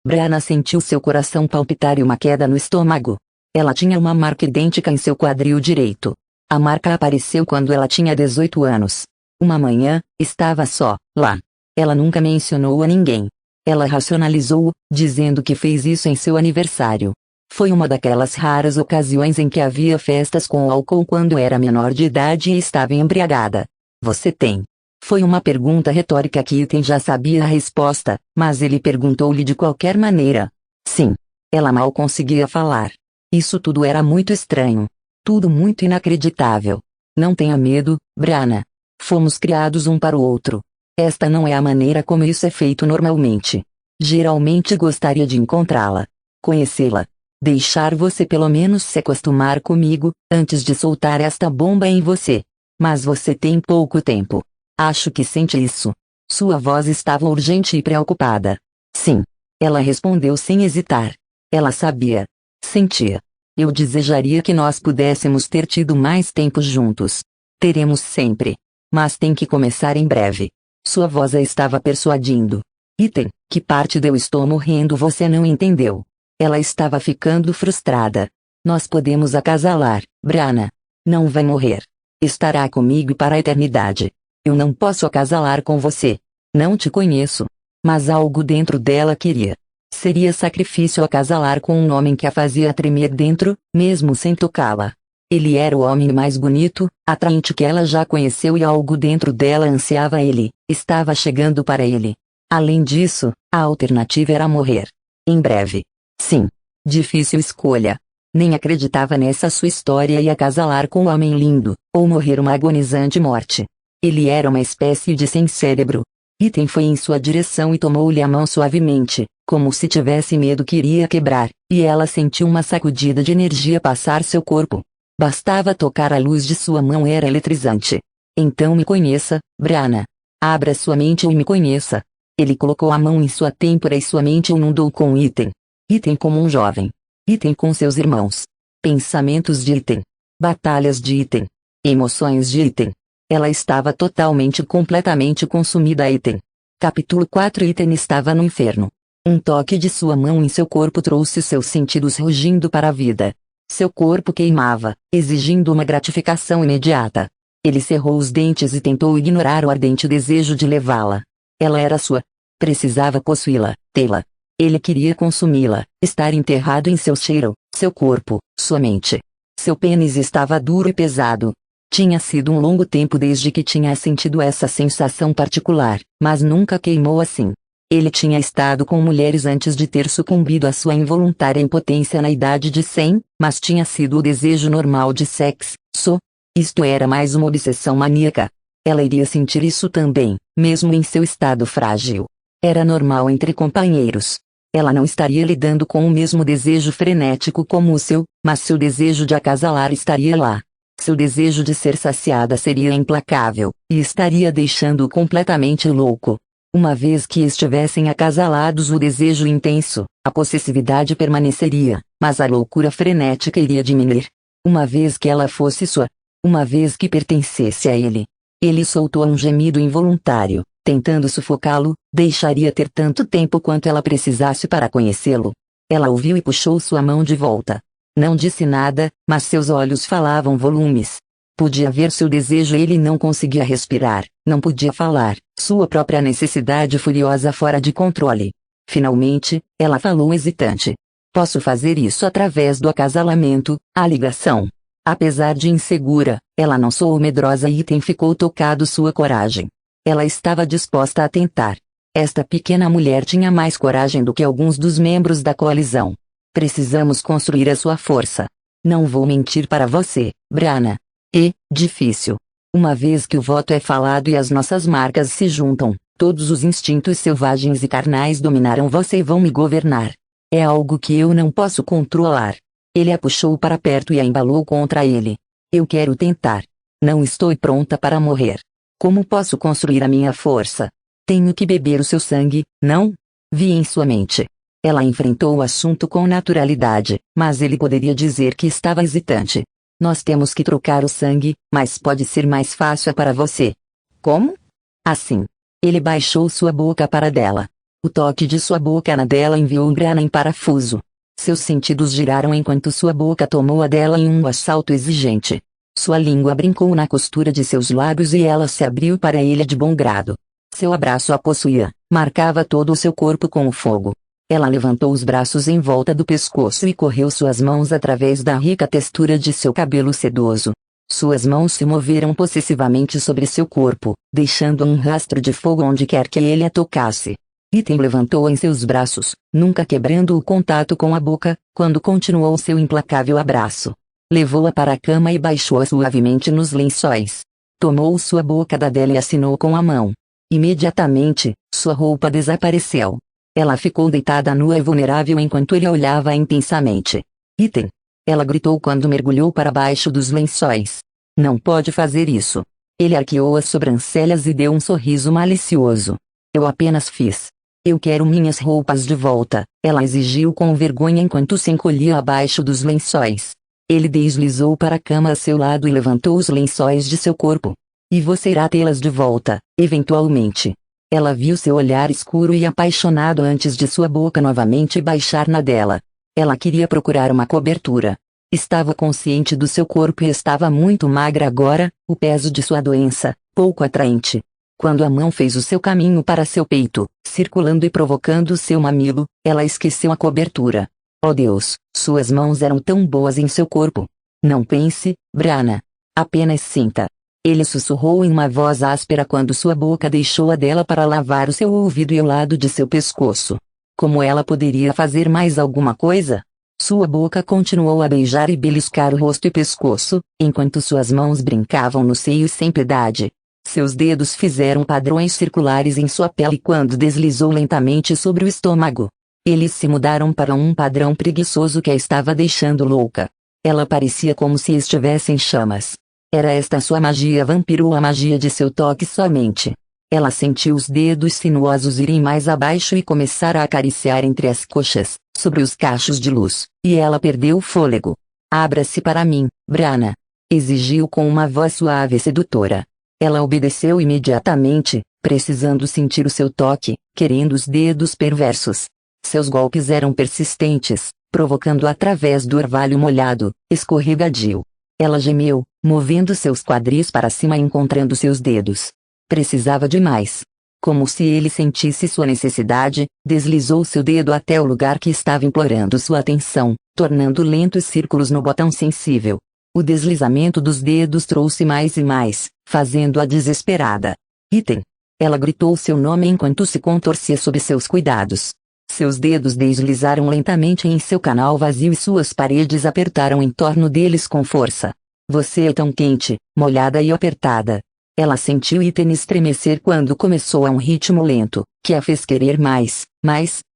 Brianna sentiu seu coração palpitar e uma queda no estômago. Ela tinha uma marca idêntica em seu quadril direito. A marca apareceu quando ela tinha 18 anos. Uma manhã, estava só, lá. Ela nunca mencionou a ninguém. Ela racionalizou, dizendo que fez isso em seu aniversário. Foi uma daquelas raras ocasiões em que havia festas com álcool quando era menor de idade e estava embriagada. Você tem. Foi uma pergunta retórica que Item já sabia a resposta, mas ele perguntou-lhe de qualquer maneira. Sim. Ela mal conseguia falar. Isso tudo era muito estranho. Tudo muito inacreditável. Não tenha medo, Brianna. Fomos criados um para o outro. Esta não é a maneira como isso é feito normalmente. Geralmente gostaria de encontrá-la. Conhecê-la. Deixar você pelo menos se acostumar comigo, antes de soltar esta bomba em você. Mas você tem pouco tempo. Acho que sente isso. Sua voz estava urgente e preocupada. Sim. Ela respondeu sem hesitar. Ela sabia. Sentia. Eu desejaria que nós pudéssemos ter tido mais tempo juntos. Teremos sempre. Mas tem que começar em breve. Sua voz a estava persuadindo. Item, que parte de eu estou morrendo você não entendeu. Ela estava ficando frustrada. Nós podemos acasalar, Brianna. Não vai morrer. Estará comigo para a eternidade. Eu não posso acasalar com você. Não te conheço. Mas algo dentro dela queria. Seria sacrifício acasalar com um homem que a fazia tremer dentro, mesmo sem tocá-la. Ele era o homem mais bonito, atraente que ela já conheceu e algo dentro dela ansiava ele, estava chegando para ele. Além disso, a alternativa era morrer. Em breve. Sim. Difícil escolha. Nem acreditava nessa sua história e acasalar com um homem lindo, ou morrer uma agonizante morte. Ele era uma espécie de sem cérebro. Item foi em sua direção e tomou-lhe a mão suavemente, como se tivesse medo que iria quebrar, e ela sentiu uma sacudida de energia passar seu corpo. Bastava tocar a luz de sua mão era eletrizante. Então me conheça, Brianna. Abra sua mente e me conheça. Ele colocou a mão em sua têmpora e sua mente o inundou com Item. Item como um jovem. Item com seus irmãos. Pensamentos de Item. Batalhas de Item. Emoções de Item. Ela estava totalmente e completamente consumida a Item. Capítulo 4 Item estava no inferno. Um toque de sua mão em seu corpo trouxe seus sentidos rugindo para a vida. Seu corpo queimava, exigindo uma gratificação imediata. Ele cerrou os dentes e tentou ignorar o ardente desejo de levá-la. Ela era sua. Precisava possuí-la, tê-la. Ele queria consumi-la, estar enterrado em seu cheiro, seu corpo, sua mente. Seu pênis estava duro e pesado. Tinha sido um longo tempo desde que tinha sentido essa sensação particular, mas nunca queimou assim. Ele tinha estado com mulheres antes de ter sucumbido à sua involuntária impotência na idade de 100, mas tinha sido o desejo normal de sexo. Isto era mais uma obsessão maníaca. Ela iria sentir isso também, mesmo em seu estado frágil. Era normal entre companheiros. Ela não estaria lidando com o mesmo desejo frenético como o seu, mas seu desejo de acasalar estaria lá. Seu desejo de ser saciada seria implacável, e estaria deixando-o completamente louco. Uma vez que estivessem acasalados o desejo intenso, a possessividade permaneceria, mas a loucura frenética iria diminuir. Uma vez que ela fosse sua. Uma vez que pertencesse a ele. Ele soltou um gemido involuntário, tentando sufocá-lo, deixaria ter tanto tempo quanto ela precisasse para conhecê-lo. Ela ouviu e puxou sua mão de volta. Não disse nada, mas seus olhos falavam volumes. Podia ver seu desejo e ele não conseguia respirar, não podia falar, sua própria necessidade furiosa fora de controle. Finalmente, ela falou hesitante. Posso fazer isso através do acasalamento, a ligação. Apesar de insegura, ela não soou medrosa e Item ficou tocado sua coragem. Ela estava disposta a tentar. Esta pequena mulher tinha mais coragem do que alguns dos membros da coalizão. Precisamos construir a sua força. Não vou mentir para você, Brianna. Difícil. Uma vez que o voto é falado e as nossas marcas se juntam, todos os instintos selvagens e carnais dominarão você e vão me governar. É algo que eu não posso controlar. Ele a puxou para perto e a embalou contra ele. Eu quero tentar. Não estou pronta para morrer. Como posso construir a minha força? Tenho que beber o seu sangue, não? Vi em sua mente. Ela enfrentou o assunto com naturalidade, mas ele poderia dizer que estava hesitante. Nós temos que trocar o sangue, mas pode ser mais fácil para você. Como? Assim. Ele baixou sua boca para dela. O toque de sua boca na dela enviou Brianna em parafuso. Seus sentidos giraram enquanto sua boca tomou a dela em um assalto exigente. Sua língua brincou na costura de seus lábios e ela se abriu para ele de bom grado. Seu abraço a possuía, marcava todo o seu corpo com o fogo. Ela levantou os braços em volta do pescoço e correu suas mãos através da rica textura de seu cabelo sedoso. Suas mãos se moveram possessivamente sobre seu corpo, deixando um rastro de fogo onde quer que ele a tocasse. Item levantou em seus braços, nunca quebrando o contato com a boca, quando continuou seu implacável abraço. Levou-a para a cama e baixou-a suavemente nos lençóis. Tomou sua boca da dela e assinou com a mão. Imediatamente, sua roupa desapareceu. Ela ficou deitada nua e vulnerável enquanto ele a olhava intensamente. Item. Ela gritou quando mergulhou para baixo dos lençóis. Não pode fazer isso. Ele arqueou as sobrancelhas e deu um sorriso malicioso. Eu apenas fiz. Eu quero minhas roupas de volta, ela exigiu com vergonha enquanto se encolhia abaixo dos lençóis. Ele deslizou para a cama a seu lado e levantou os lençóis de seu corpo. E você irá tê-las de volta, eventualmente. Ela viu seu olhar escuro e apaixonado antes de sua boca novamente baixar na dela. Ela queria procurar uma cobertura. Estava consciente do seu corpo e estava muito magra agora, o peso de sua doença, pouco atraente. Quando a mão fez o seu caminho para seu peito, circulando e provocando seu mamilo, ela esqueceu a cobertura. Oh Deus, suas mãos eram tão boas em seu corpo. Não pense, Brianna. Apenas sinta. Ele sussurrou em uma voz áspera quando sua boca deixou a dela para lavar o seu ouvido e o lado de seu pescoço. Como ela poderia fazer mais alguma coisa? Sua boca continuou a beijar e beliscar o rosto e pescoço, enquanto suas mãos brincavam no seio sem piedade. Seus dedos fizeram padrões circulares em sua pele quando deslizou lentamente sobre o estômago. Eles se mudaram para um padrão preguiçoso que a estava deixando louca. Ela parecia como se estivesse em chamas. Era esta sua magia vampiro ou a magia de seu toque somente? Ela sentiu os dedos sinuosos irem mais abaixo e começar a acariciar entre as coxas, sobre os cachos de luz, e ela perdeu o fôlego. Abra-se para mim, Brianna. Exigiu com uma voz suave e sedutora. Ela obedeceu imediatamente, precisando sentir o seu toque, querendo os dedos perversos. Seus golpes eram persistentes, provocando através do orvalho molhado, escorregadio. Ela gemeu, movendo seus quadris para cima e encontrando seus dedos. Precisava de mais. Como se ele sentisse sua necessidade, deslizou seu dedo até o lugar que estava implorando sua atenção, tornando lentos círculos no botão sensível. O deslizamento dos dedos trouxe mais e mais, fazendo-a desesperada. Item. Ela gritou seu nome enquanto se contorcia sob seus cuidados. Seus dedos deslizaram lentamente em seu canal vazio e suas paredes apertaram em torno deles com força. Você é tão quente, molhada e apertada. Ela sentiu Ethan estremecer quando começou a um ritmo lento, que a fez querer mais,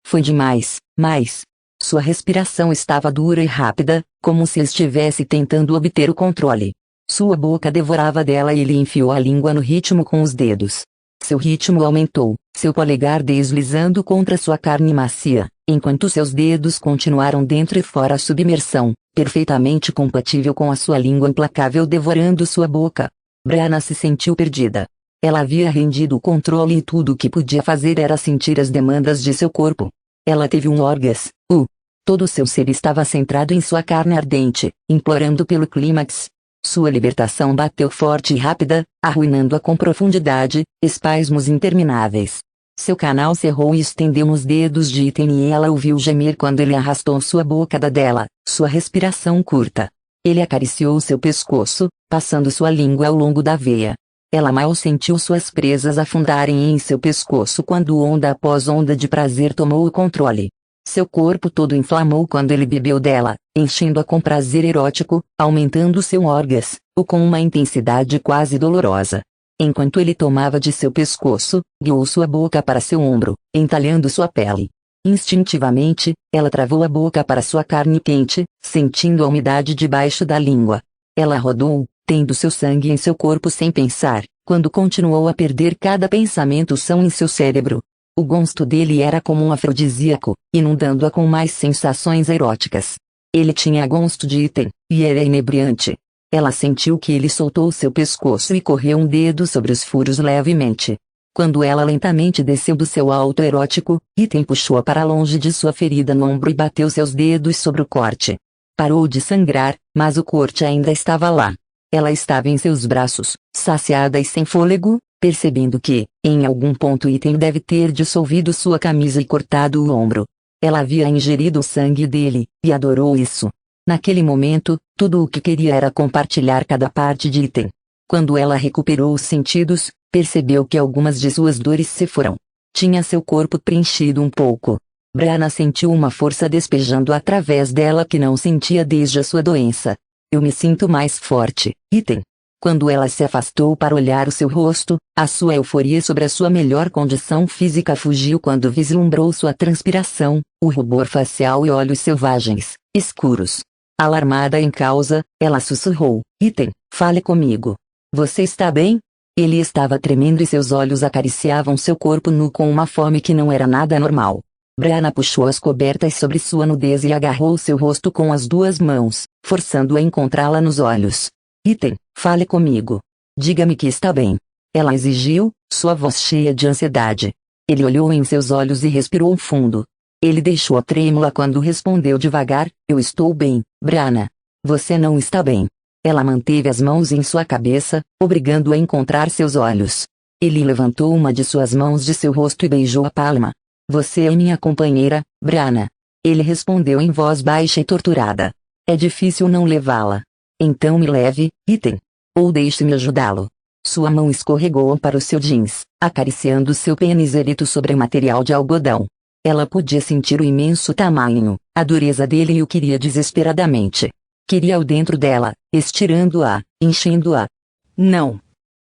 foi demais, mais. Sua respiração estava dura e rápida, como se estivesse tentando obter o controle. Sua boca devorava dela e ele enfiou a língua no ritmo com os dedos. Seu ritmo aumentou, seu polegar deslizando contra sua carne macia, enquanto seus dedos continuaram dentro e fora a submersão, perfeitamente compatível com a sua língua implacável devorando sua boca. Brianna se sentiu perdida. Ela havia rendido o controle e tudo o que podia fazer era sentir as demandas de seu corpo. Ela teve um orgasmo. Todo seu ser estava centrado em sua carne ardente, implorando pelo clímax. Sua libertação bateu forte e rápida, arruinando-a com profundidade, espasmos intermináveis. Seu canal cerrou e estendeu nos dedos de Ethan e ela ouviu gemer quando ele arrastou sua boca da dela, sua respiração curta. Ele acariciou seu pescoço, passando sua língua ao longo da veia. Ela mal sentiu suas presas afundarem em seu pescoço quando onda após onda de prazer tomou o controle. Seu corpo todo inflamou quando ele bebeu dela, enchendo-a com prazer erótico, aumentando seu orgasmo, com uma intensidade quase dolorosa. Enquanto ele tomava de seu pescoço, guiou sua boca para seu ombro, entalhando sua pele. Instintivamente, ela travou a boca para sua carne quente, sentindo a umidade debaixo da língua. Ela rodou, tendo seu sangue em seu corpo sem pensar, quando continuou a perder cada pensamento são em seu cérebro. O gosto dele era como um afrodisíaco, inundando-a com mais sensações eróticas. Ele tinha gosto de Ethan, e era inebriante. Ela sentiu que ele soltou seu pescoço e correu um dedo sobre os furos levemente. Quando ela lentamente desceu do seu alto erótico, Ethan puxou-a para longe de sua ferida no ombro e bateu seus dedos sobre o corte. Parou de sangrar, mas o corte ainda estava lá. Ela estava em seus braços, saciada e sem fôlego, percebendo que, em algum ponto Ethan deve ter dissolvido sua camisa e cortado o ombro. Ela havia ingerido o sangue dele, e adorou isso. Naquele momento, tudo o que queria era compartilhar cada parte de Ethan. Quando ela recuperou os sentidos, percebeu que algumas de suas dores se foram. Tinha seu corpo preenchido um pouco. Brianna sentiu uma força despejando através dela que não sentia desde a sua doença. Eu me sinto mais forte, Ethan. Quando ela se afastou para olhar o seu rosto, a sua euforia sobre a sua melhor condição física fugiu quando vislumbrou sua transpiração, o rubor facial e olhos selvagens, escuros. Alarmada em causa, ela sussurrou: Ethan, fale comigo. Você está bem? Ele estava tremendo e seus olhos acariciavam seu corpo nu com uma fome que não era nada normal. Brianna puxou as cobertas sobre sua nudez e agarrou seu rosto com as duas mãos, forçando-o a encontrá-la nos olhos. Ethan, fale comigo. Diga-me que está bem. Ela exigiu, sua voz cheia de ansiedade. Ele olhou em seus olhos e respirou fundo. Ele deixou-a trêmula quando respondeu devagar: Eu estou bem, Brianna. Você não está bem. Ela manteve as mãos em sua cabeça, obrigando-o a encontrar seus olhos. Ele levantou uma de suas mãos de seu rosto e beijou a palma. Você é minha companheira, Brianna. Ele respondeu em voz baixa e torturada. É difícil não levá-la. Então me leve, Ethan. Ou deixe-me ajudá-lo. Sua mão escorregou para o seu jeans, acariciando seu pênis ereto sobre o material de algodão. Ela podia sentir o imenso tamanho, a dureza dele e o queria desesperadamente. Queria-o dentro dela, estirando-a, enchendo-a. Não.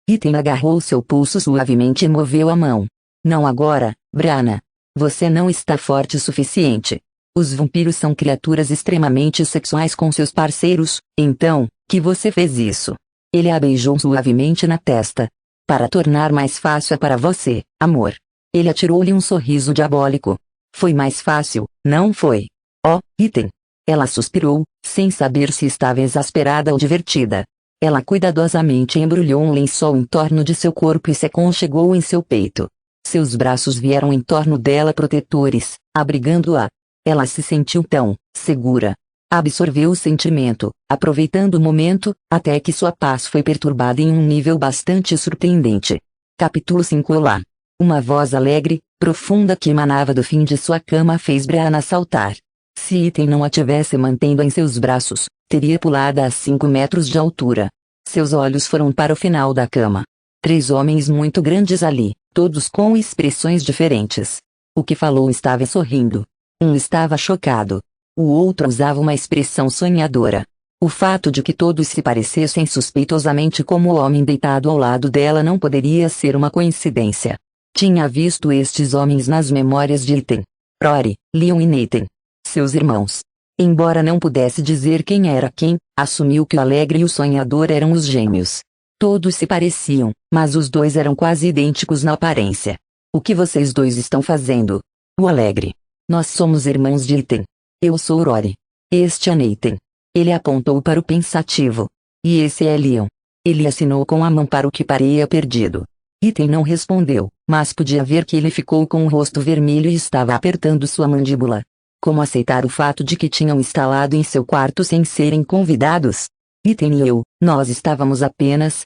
Ethan agarrou seu pulso suavemente e moveu a mão. Não agora, Brianna. Você não está forte o suficiente. Os vampiros são criaturas extremamente sexuais com seus parceiros, então, que você fez isso? Ele a beijou suavemente na testa. Para tornar mais fácil para você, amor. Ele atirou-lhe um sorriso diabólico. Foi mais fácil, não foi? Oh, Ethan. Ela suspirou, sem saber se estava exasperada ou divertida. Ela cuidadosamente embrulhou um lençol em torno de seu corpo e se aconchegou em seu peito. Seus braços vieram em torno dela protetores, abrigando-a. Ela se sentiu tão segura. Absorveu o sentimento, aproveitando o momento, até que sua paz foi perturbada em um nível bastante surpreendente. Capítulo 5. Olá. Uma voz alegre, profunda que emanava do fim de sua cama fez Brianna saltar. Se Ethan não a tivesse mantendo em seus braços, teria pulado a 5 metros de altura. Seus olhos foram para o final da cama. 3 homens muito grandes ali, todos com expressões diferentes. O que falou estava sorrindo. Um estava chocado. O outro usava uma expressão sonhadora. O fato de que todos se parecessem suspeitosamente como o homem deitado ao lado dela não poderia ser uma coincidência. Tinha visto estes homens nas memórias de Ethan, Rory, Leon e Nathan. Seus irmãos. Embora não pudesse dizer quem era quem, assumiu que o alegre e o sonhador eram os gêmeos. Todos se pareciam, mas os dois eram quase idênticos na aparência. O que vocês dois estão fazendo? O alegre. Nós somos irmãos de Ethan. Eu sou Rory. Este é Nathan. Ele apontou para o pensativo. E esse é Leon. Ele assinou com a mão para o que parecia perdido. Ethan não respondeu, mas podia ver que ele ficou com o rosto vermelho e estava apertando sua mandíbula. Como aceitar o fato de que tinham instalado em seu quarto sem serem convidados? Ethan e eu, nós estávamos apenas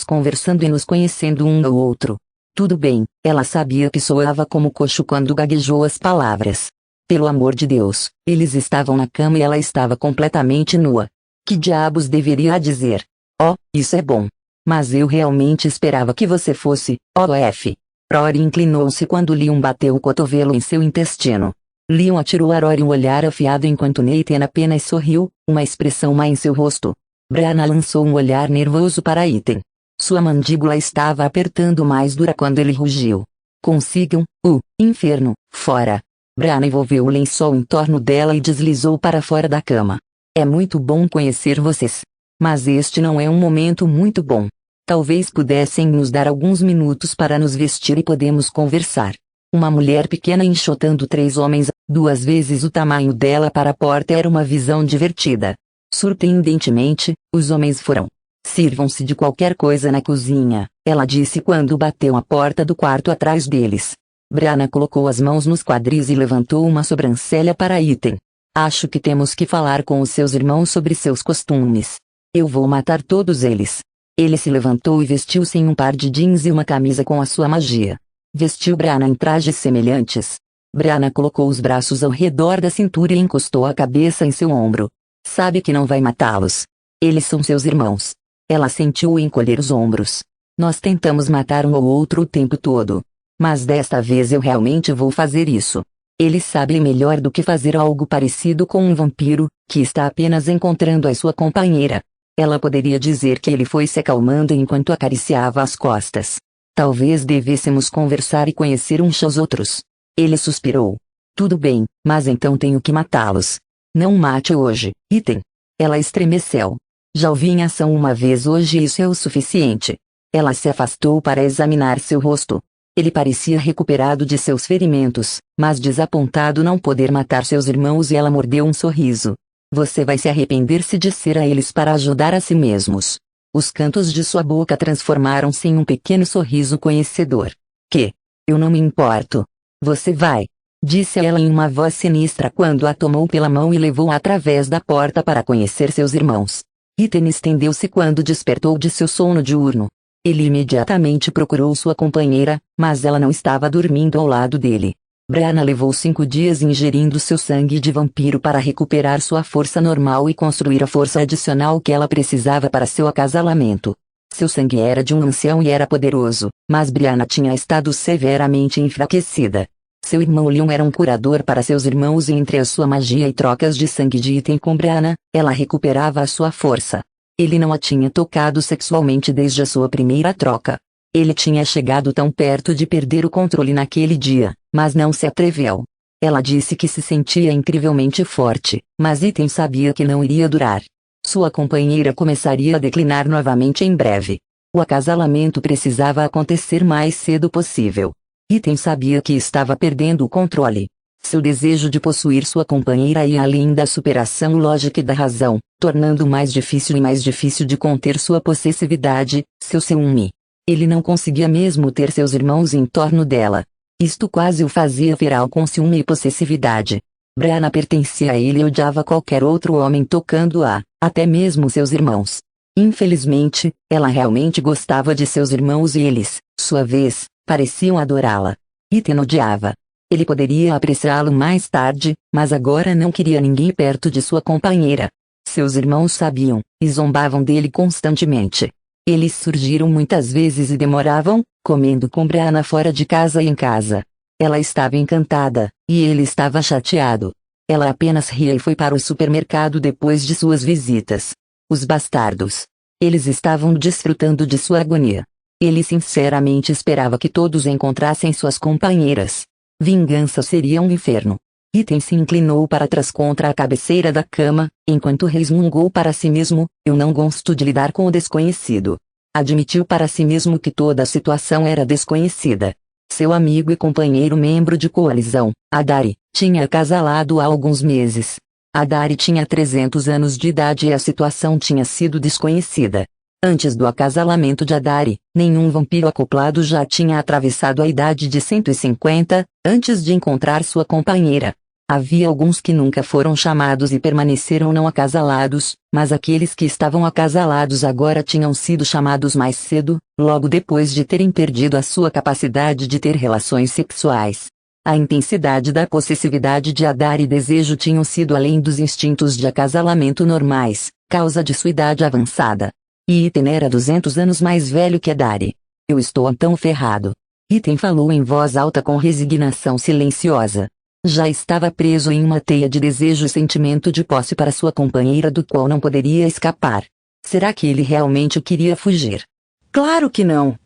conversando e nos conhecendo um ao outro. Tudo bem, ela sabia que soava como coxo quando gaguejou as palavras. Pelo amor de Deus, eles estavam na cama e ela estava completamente nua. Que diabos deveria dizer? Oh, isso é bom. Mas eu realmente esperava que você fosse, OF. Rory inclinou-se quando Leon bateu o cotovelo em seu intestino. Leon atirou a Rory um olhar afiado enquanto Nathan apenas sorriu, uma expressão má em seu rosto. Brianna lançou um olhar nervoso para Ethan. Sua mandíbula estava apertando mais dura quando ele rugiu. Consigam, inferno, fora. Brianna envolveu o lençol em torno dela e deslizou para fora da cama. É muito bom conhecer vocês. Mas este não é um momento muito bom. Talvez pudessem nos dar alguns minutos para nos vestir e podemos conversar. Uma mulher pequena enxotando 3 homens, 2 vezes o tamanho dela para a porta era uma visão divertida. Surpreendentemente, os homens foram. Sirvam-se de qualquer coisa na cozinha, ela disse quando bateu a porta do quarto atrás deles. Brianna colocou as mãos nos quadris e levantou uma sobrancelha para Ethan. Acho que temos que falar com os seus irmãos sobre seus costumes. Eu vou matar todos eles. Ele se levantou e vestiu-se em um par de jeans e uma camisa com a sua magia. Vestiu Brianna em trajes semelhantes. Brianna colocou os braços ao redor da cintura e encostou a cabeça em seu ombro. Sabe que não vai matá-los. Eles são seus irmãos. Ela sentiu encolher os ombros. Nós tentamos matar um ou outro o tempo todo. Mas desta vez eu realmente vou fazer isso. Eles sabem melhor do que fazer algo parecido com um vampiro, que está apenas encontrando a sua companheira. Ela poderia dizer que ele foi se acalmando enquanto acariciava as costas. Talvez devêssemos conversar e conhecer uns aos outros. Ele suspirou. Tudo bem, mas então tenho que matá-los. Não mate hoje, Ethan. Ela estremeceu. Já o vi em ação uma vez hoje e isso é o suficiente. Ela se afastou para examinar seu rosto. Ele parecia recuperado de seus ferimentos, mas desapontado não poder matar seus irmãos e ela mordeu um sorriso. Você vai se arrepender se disser a eles para ajudar a si mesmos. Os cantos de sua boca transformaram-se em um pequeno sorriso conhecedor. Que? Eu não me importo. Você vai. Disse ela em uma voz sinistra quando a tomou pela mão e levou-a através da porta para conhecer seus irmãos. Ethan estendeu-se quando despertou de seu sono diurno. Ele imediatamente procurou sua companheira, mas ela não estava dormindo ao lado dele. Brianna levou 5 dias ingerindo seu sangue de vampiro para recuperar sua força normal e construir a força adicional que ela precisava para seu acasalamento. Seu sangue era de um ancião e era poderoso, mas Brianna tinha estado severamente enfraquecida. Seu irmão Leon era um curador para seus irmãos e entre a sua magia e trocas de sangue de Ethan com Brianna, ela recuperava a sua força. Ele não a tinha tocado sexualmente desde a sua primeira troca. Ele tinha chegado tão perto de perder o controle naquele dia, mas não se atreveu. Ela disse que se sentia incrivelmente forte, mas Ethan sabia que não iria durar. Sua companheira começaria a declinar novamente em breve. O acasalamento precisava acontecer mais cedo possível. Ethan sabia que estava perdendo o controle. Seu desejo de possuir sua companheira ia além da superação lógica e da razão, tornando mais difícil de conter sua possessividade, seu ciúme. Ele não conseguia mesmo ter seus irmãos em torno dela. Isto quase o fazia feral com ciúme e possessividade. Brianna pertencia a ele e odiava qualquer outro homem tocando-a, até mesmo seus irmãos. Infelizmente, ela realmente gostava de seus irmãos e eles, sua vez, pareciam adorá-la. Ethan odiava. Ele poderia apreciá-lo mais tarde, mas agora não queria ninguém perto de sua companheira. Seus irmãos sabiam, e zombavam dele constantemente. Eles surgiram muitas vezes e demoravam, comendo com Brianna fora de casa e em casa. Ela estava encantada, e ele estava chateado. Ela apenas ria e foi para o supermercado depois de suas visitas. Os bastardos. Eles estavam desfrutando de sua agonia. Ele sinceramente esperava que todos encontrassem suas companheiras. Vingança seria um inferno. Ethan se inclinou para trás contra a cabeceira da cama, enquanto resmungou para si mesmo, eu não gosto de lidar com o desconhecido. Admitiu para si mesmo que toda a situação era desconhecida. Seu amigo e companheiro membro de coalizão, Adari, tinha acasalado há alguns meses. Adari tinha 300 anos de idade e a situação tinha sido desconhecida. Antes do acasalamento de Adari, nenhum vampiro acoplado já tinha atravessado a idade de 150, antes de encontrar sua companheira. Havia alguns que nunca foram chamados e permaneceram não acasalados, mas aqueles que estavam acasalados agora tinham sido chamados mais cedo, logo depois de terem perdido a sua capacidade de ter relações sexuais. A intensidade da possessividade de Adari e desejo tinham sido além dos instintos de acasalamento normais, causa de sua idade avançada. E Ethan era 200 anos mais velho que Adari. Eu estou tão ferrado. Ethan falou em voz alta com resignação silenciosa. Já estava preso em uma teia de desejo e sentimento de posse para sua companheira do qual não poderia escapar. Será que ele realmente queria fugir? Claro que não!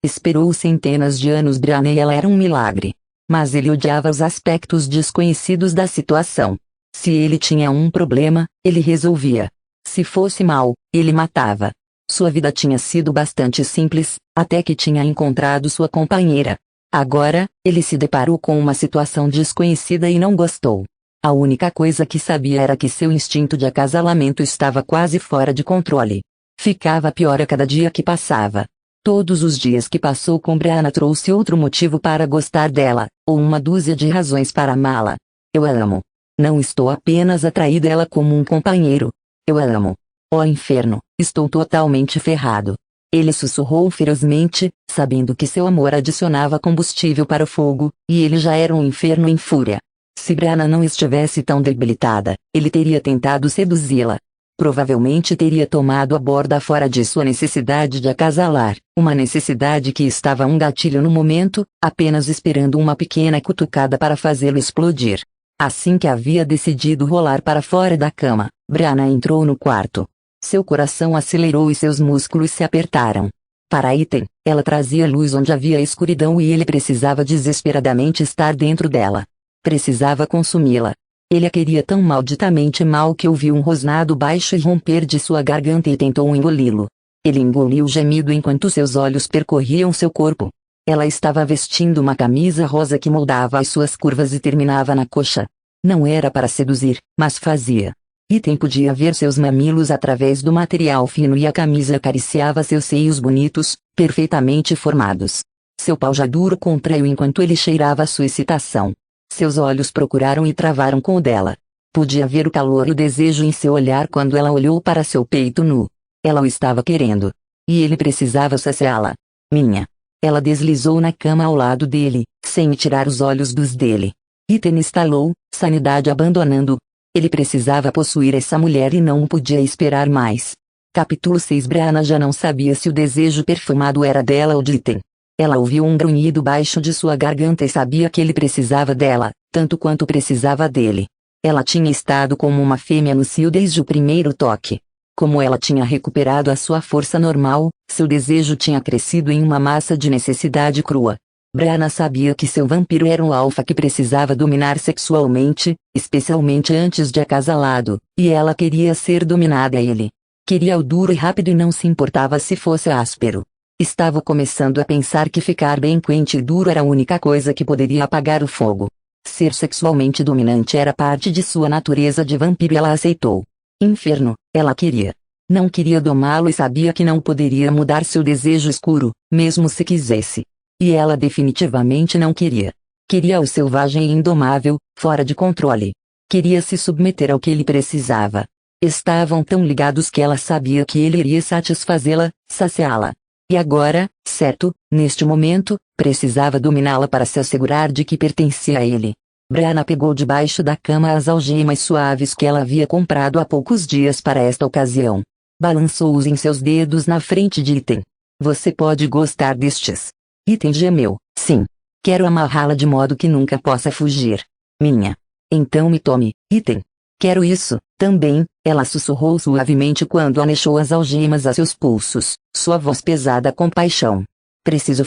Esperou centenas de anos Brianna e ela era um milagre. Mas ele odiava os aspectos desconhecidos da situação. Se ele tinha um problema, ele resolvia. Se fosse mal, ele matava. Sua vida tinha sido bastante simples, até que tinha encontrado sua companheira. Agora, ele se deparou com uma situação desconhecida e não gostou. A única coisa que sabia era que seu instinto de acasalamento estava quase fora de controle. Ficava pior a cada dia que passava. Todos os dias que passou com Brianna trouxe outro motivo para gostar dela, ou uma dúzia de razões para amá-la. Eu a amo. Não estou apenas atraído a ela como um companheiro. Eu a amo. Oh inferno, estou totalmente ferrado. Ele sussurrou ferozmente, sabendo que seu amor adicionava combustível para o fogo, e ele já era um inferno em fúria. Se Brianna não estivesse tão debilitada, ele teria tentado seduzi-la. Provavelmente teria tomado a borda fora de sua necessidade de acasalar, uma necessidade que estava um gatilho no momento, apenas esperando uma pequena cutucada para fazê-lo explodir. Assim que havia decidido rolar para fora da cama, Brianna entrou no quarto. Seu coração acelerou e seus músculos se apertaram. Para Ethan, ela trazia luz onde havia escuridão e ele precisava desesperadamente estar dentro dela. Precisava consumi-la. Ele a queria tão malditamente mal que ouviu um rosnado baixo irromper de sua garganta e tentou engoli-lo. Ele engoliu o gemido enquanto seus olhos percorriam seu corpo. Ela estava vestindo uma camisa rosa que moldava as suas curvas e terminava na coxa. Não era para seduzir, mas fazia. Ethan podia ver seus mamilos através do material fino e a camisa acariciava seus seios bonitos, perfeitamente formados. Seu pau já duro contraiu enquanto ele cheirava sua excitação. Seus olhos procuraram e travaram com o dela. Podia ver o calor e o desejo em seu olhar quando ela olhou para seu peito nu. Ela o estava querendo. E ele precisava saciá-la. Minha. Ela deslizou na cama ao lado dele, sem tirar os olhos dos dele. Ethan estalou, sanidade abandonando. Ele precisava possuir essa mulher e não podia esperar mais. Capítulo 6. Brianna já não sabia se o desejo perfumado era dela ou de Ethan. Ela ouviu um grunhido baixo de sua garganta e sabia que ele precisava dela, tanto quanto precisava dele. Ela tinha estado como uma fêmea no cio desde o primeiro toque. Como ela tinha recuperado a sua força normal, seu desejo tinha crescido em uma massa de necessidade crua. Brianna sabia que seu vampiro era um alfa que precisava dominar sexualmente, especialmente antes de acasalado, e ela queria ser dominada a ele. Queria o duro e rápido e não se importava se fosse áspero. Estava começando a pensar que ficar bem quente e duro era a única coisa que poderia apagar o fogo. Ser sexualmente dominante era parte de sua natureza de vampiro e ela aceitou. Inferno, ela queria. Não queria domá-lo e sabia que não poderia mudar seu desejo escuro, mesmo se quisesse. E ela definitivamente não queria. Queria o selvagem e indomável, fora de controle. Queria se submeter ao que ele precisava. Estavam tão ligados que ela sabia que ele iria satisfazê-la, saciá-la. E agora, certo, neste momento, precisava dominá-la para se assegurar de que pertencia a ele. Brianna pegou debaixo da cama as algemas suaves que ela havia comprado há poucos dias para esta ocasião. Balançou-os em seus dedos na frente de Ethan. Você pode gostar destes. Ethan gemeu. Sim. Quero amarrá-la de modo que nunca possa fugir. Minha. Então me tome, Ethan. Quero isso, também, ela sussurrou suavemente quando anexou as algemas a seus pulsos, sua voz pesada com paixão. Preciso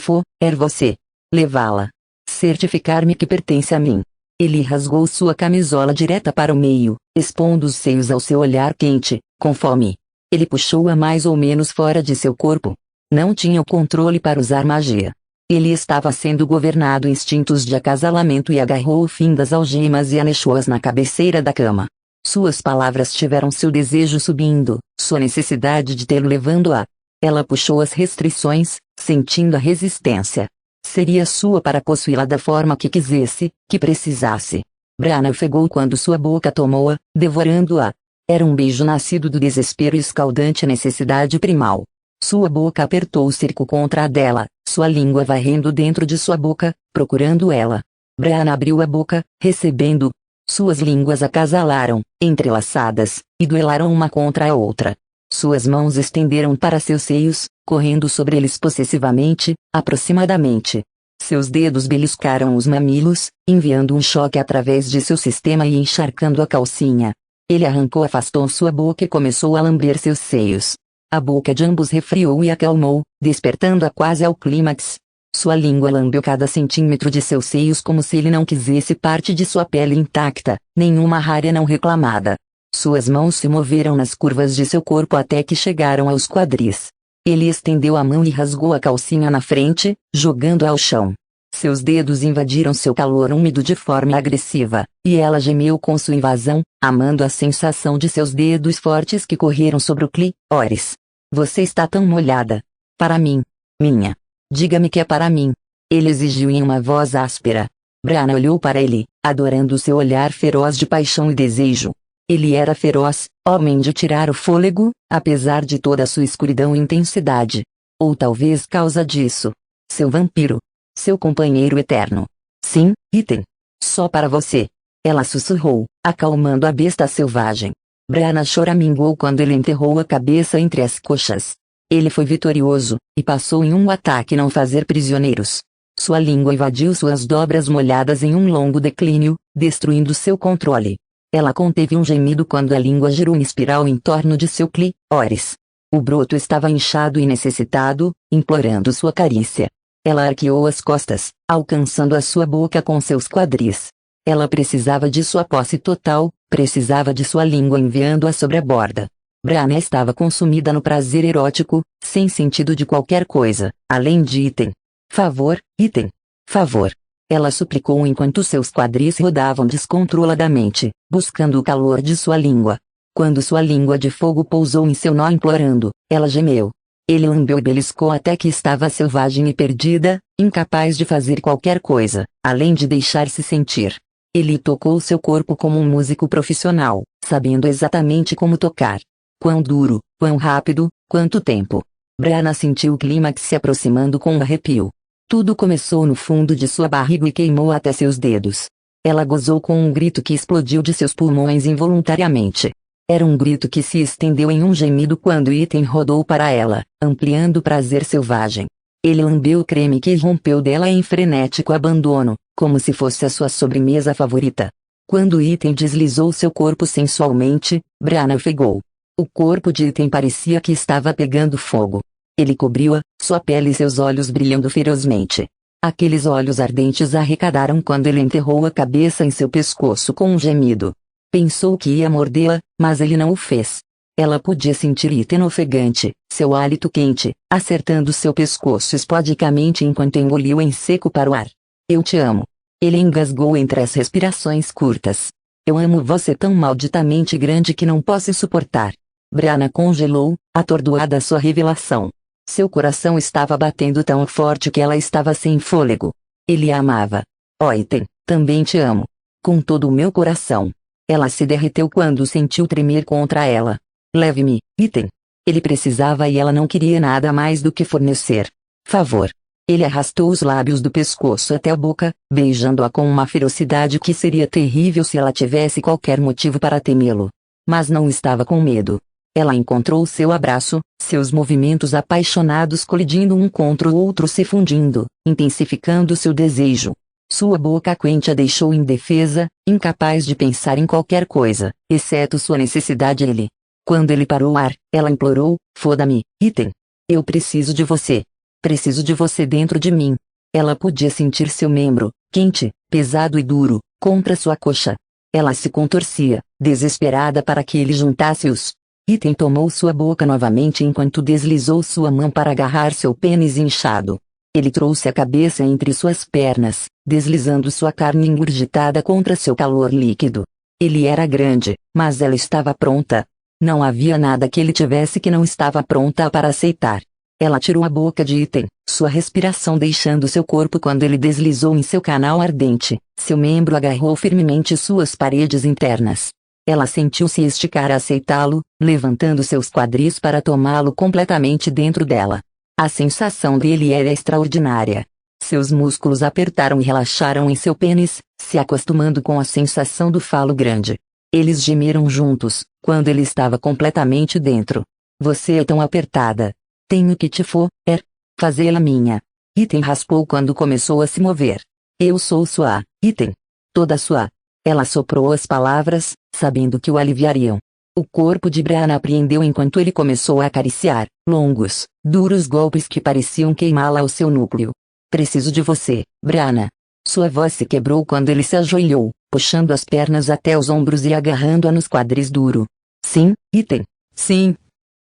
você. Levá-la. Certificar-me que pertence a mim. Ele rasgou sua camisola direta para o meio, expondo os seios ao seu olhar quente, com fome. Ele puxou-a mais ou menos fora de seu corpo. Não tinha o controle para usar magia. Ele estava sendo governado instintos de acasalamento e agarrou o fim das algemas e anexou-as na cabeceira da cama. Suas palavras tiveram seu desejo subindo, sua necessidade de tê-lo levando-a. Ela puxou as restrições, sentindo a resistência. Seria sua para possuí-la da forma que quisesse, que precisasse. Brianna ofegou quando sua boca tomou-a, devorando-a. Era um beijo nascido do desespero e escaldante necessidade primal. Sua boca apertou o cerco contra a dela, sua língua varrendo dentro de sua boca, procurando ela. Brianna abriu a boca, recebendo. Suas línguas acasalaram, entrelaçadas, e duelaram uma contra a outra. Suas mãos estenderam para seus seios, correndo sobre eles possessivamente, aproximadamente. Seus dedos beliscaram os mamilos, enviando um choque através de seu sistema e encharcando a calcinha. Ele afastou sua boca e começou a lamber seus seios. A boca de ambos refriou e acalmou, despertando-a quase ao clímax. Sua língua lambeu cada centímetro de seus seios como se ele não quisesse parte de sua pele intacta, nenhuma rária não reclamada. Suas mãos se moveram nas curvas de seu corpo até que chegaram aos quadris. Ele estendeu a mão e rasgou a calcinha na frente, jogando-a ao chão. Seus dedos invadiram seu calor úmido de forma agressiva, e ela gemeu com sua invasão, amando a sensação de seus dedos fortes que correram sobre o clitóris. Você está tão molhada. Para mim. Minha. Diga-me que é para mim. Ele exigiu em uma voz áspera. Brianna olhou para ele, adorando seu olhar feroz de paixão e desejo. Ele era feroz, homem de tirar o fôlego, apesar de toda a sua escuridão e intensidade. Ou talvez causa disso. Seu vampiro. Seu companheiro eterno. Sim, Ethan. Só para você. Ela sussurrou, acalmando a besta selvagem. Brianna choramingou quando ele enterrou a cabeça entre as coxas. Ele foi vitorioso, e passou em um ataque não fazer prisioneiros. Sua língua invadiu suas dobras molhadas em um longo declínio, destruindo seu controle. Ela conteve um gemido quando a língua girou em espiral em torno de seu clítoris. O broto estava inchado e necessitado, implorando sua carícia. Ela arqueou as costas, alcançando a sua boca com seus quadris. Ela precisava de sua posse total, precisava de sua língua enviando-a sobre a borda. Brianna estava consumida no prazer erótico, sem sentido de qualquer coisa, além de Ethan. Favor, Ethan. Favor. Ela suplicou enquanto seus quadris rodavam descontroladamente, buscando o calor de sua língua. Quando sua língua de fogo pousou em seu nó implorando, ela gemeu. Ele lambeu e beliscou até que estava selvagem e perdida, incapaz de fazer qualquer coisa, além de deixar-se sentir. Ele tocou seu corpo como um músico profissional, sabendo exatamente como tocar. Quão duro, quão rápido, quanto tempo. Brianna sentiu o clímax se aproximando com um arrepio. Tudo começou no fundo de sua barriga e queimou até seus dedos. Ela gozou com um grito que explodiu de seus pulmões involuntariamente. Era um grito que se estendeu em um gemido quando Ethan rodou para ela, ampliando o prazer selvagem. Ele lambeu o creme que rompeu dela em frenético abandono, como se fosse a sua sobremesa favorita. Quando Ethan deslizou seu corpo sensualmente, Brianna ofegou. O corpo de Ethan parecia que estava pegando fogo. Ele cobriu-a, sua pele e seus olhos brilhando ferozmente. Aqueles olhos ardentes arrecadaram quando ele enterrou a cabeça em seu pescoço com um gemido. Pensou que ia mordê-la, mas ele não o fez. Ela podia sentir Ethan ofegante, seu hálito quente, acertando seu pescoço esporadicamente enquanto engoliu em seco para o ar. Eu te amo. Ele engasgou entre as respirações curtas. Eu amo você tão malditamente grande que não posso suportar. Brianna congelou, atordoada à sua revelação. Seu coração estava batendo tão forte que ela estava sem fôlego. Ele a amava. Oh Ethan, também te amo. Com todo o meu coração. Ela se derreteu quando sentiu tremer contra ela. Leve-me, Ethan. Ele precisava e ela não queria nada mais do que fornecer. Favor. Ele arrastou os lábios do pescoço até a boca, beijando-a com uma ferocidade que seria terrível se ela tivesse qualquer motivo para temê-lo. Mas não estava com medo. Ela encontrou seu abraço, seus movimentos apaixonados colidindo um contra o outro se fundindo, intensificando seu desejo. Sua boca quente a deixou indefesa, incapaz de pensar em qualquer coisa, exceto sua necessidade dele. Quando ele parou o ar, ela implorou, foda-me, Ethan. Eu preciso de você. Preciso de você dentro de mim. Ela podia sentir seu membro, quente, pesado e duro, contra sua coxa. Ela se contorcia, desesperada para que ele juntasse-os. Ethan tomou sua boca novamente enquanto deslizou sua mão para agarrar seu pênis inchado. Ele trouxe a cabeça entre suas pernas, deslizando sua carne engurgitada contra seu calor líquido. Ele era grande, mas ela estava pronta. Não havia nada que ele tivesse que não estava pronta para aceitar. Ela tirou a boca de Ethan, sua respiração deixando seu corpo quando ele deslizou em seu canal ardente. Seu membro agarrou firmemente suas paredes internas. Ela sentiu-se esticar a aceitá-lo, levantando seus quadris para tomá-lo completamente dentro dela. A sensação dele era extraordinária. Seus músculos apertaram e relaxaram em seu pênis, se acostumando com a sensação do falo grande. Eles gemeram juntos, quando ele estava completamente dentro. Você é tão apertada. Tenho que te fazê-la minha. Ethan raspou quando começou a se mover. Eu sou sua, Ethan. Toda sua. Ela soprou as palavras, sabendo que o aliviariam. O corpo de Brianna apreendeu enquanto ele começou a acariciar, longos, duros golpes que pareciam queimá-la ao seu núcleo. Preciso de você, Brianna. Sua voz se quebrou quando ele se ajoelhou, puxando as pernas até os ombros e agarrando-a nos quadris duro. Sim, Ethan. Sim.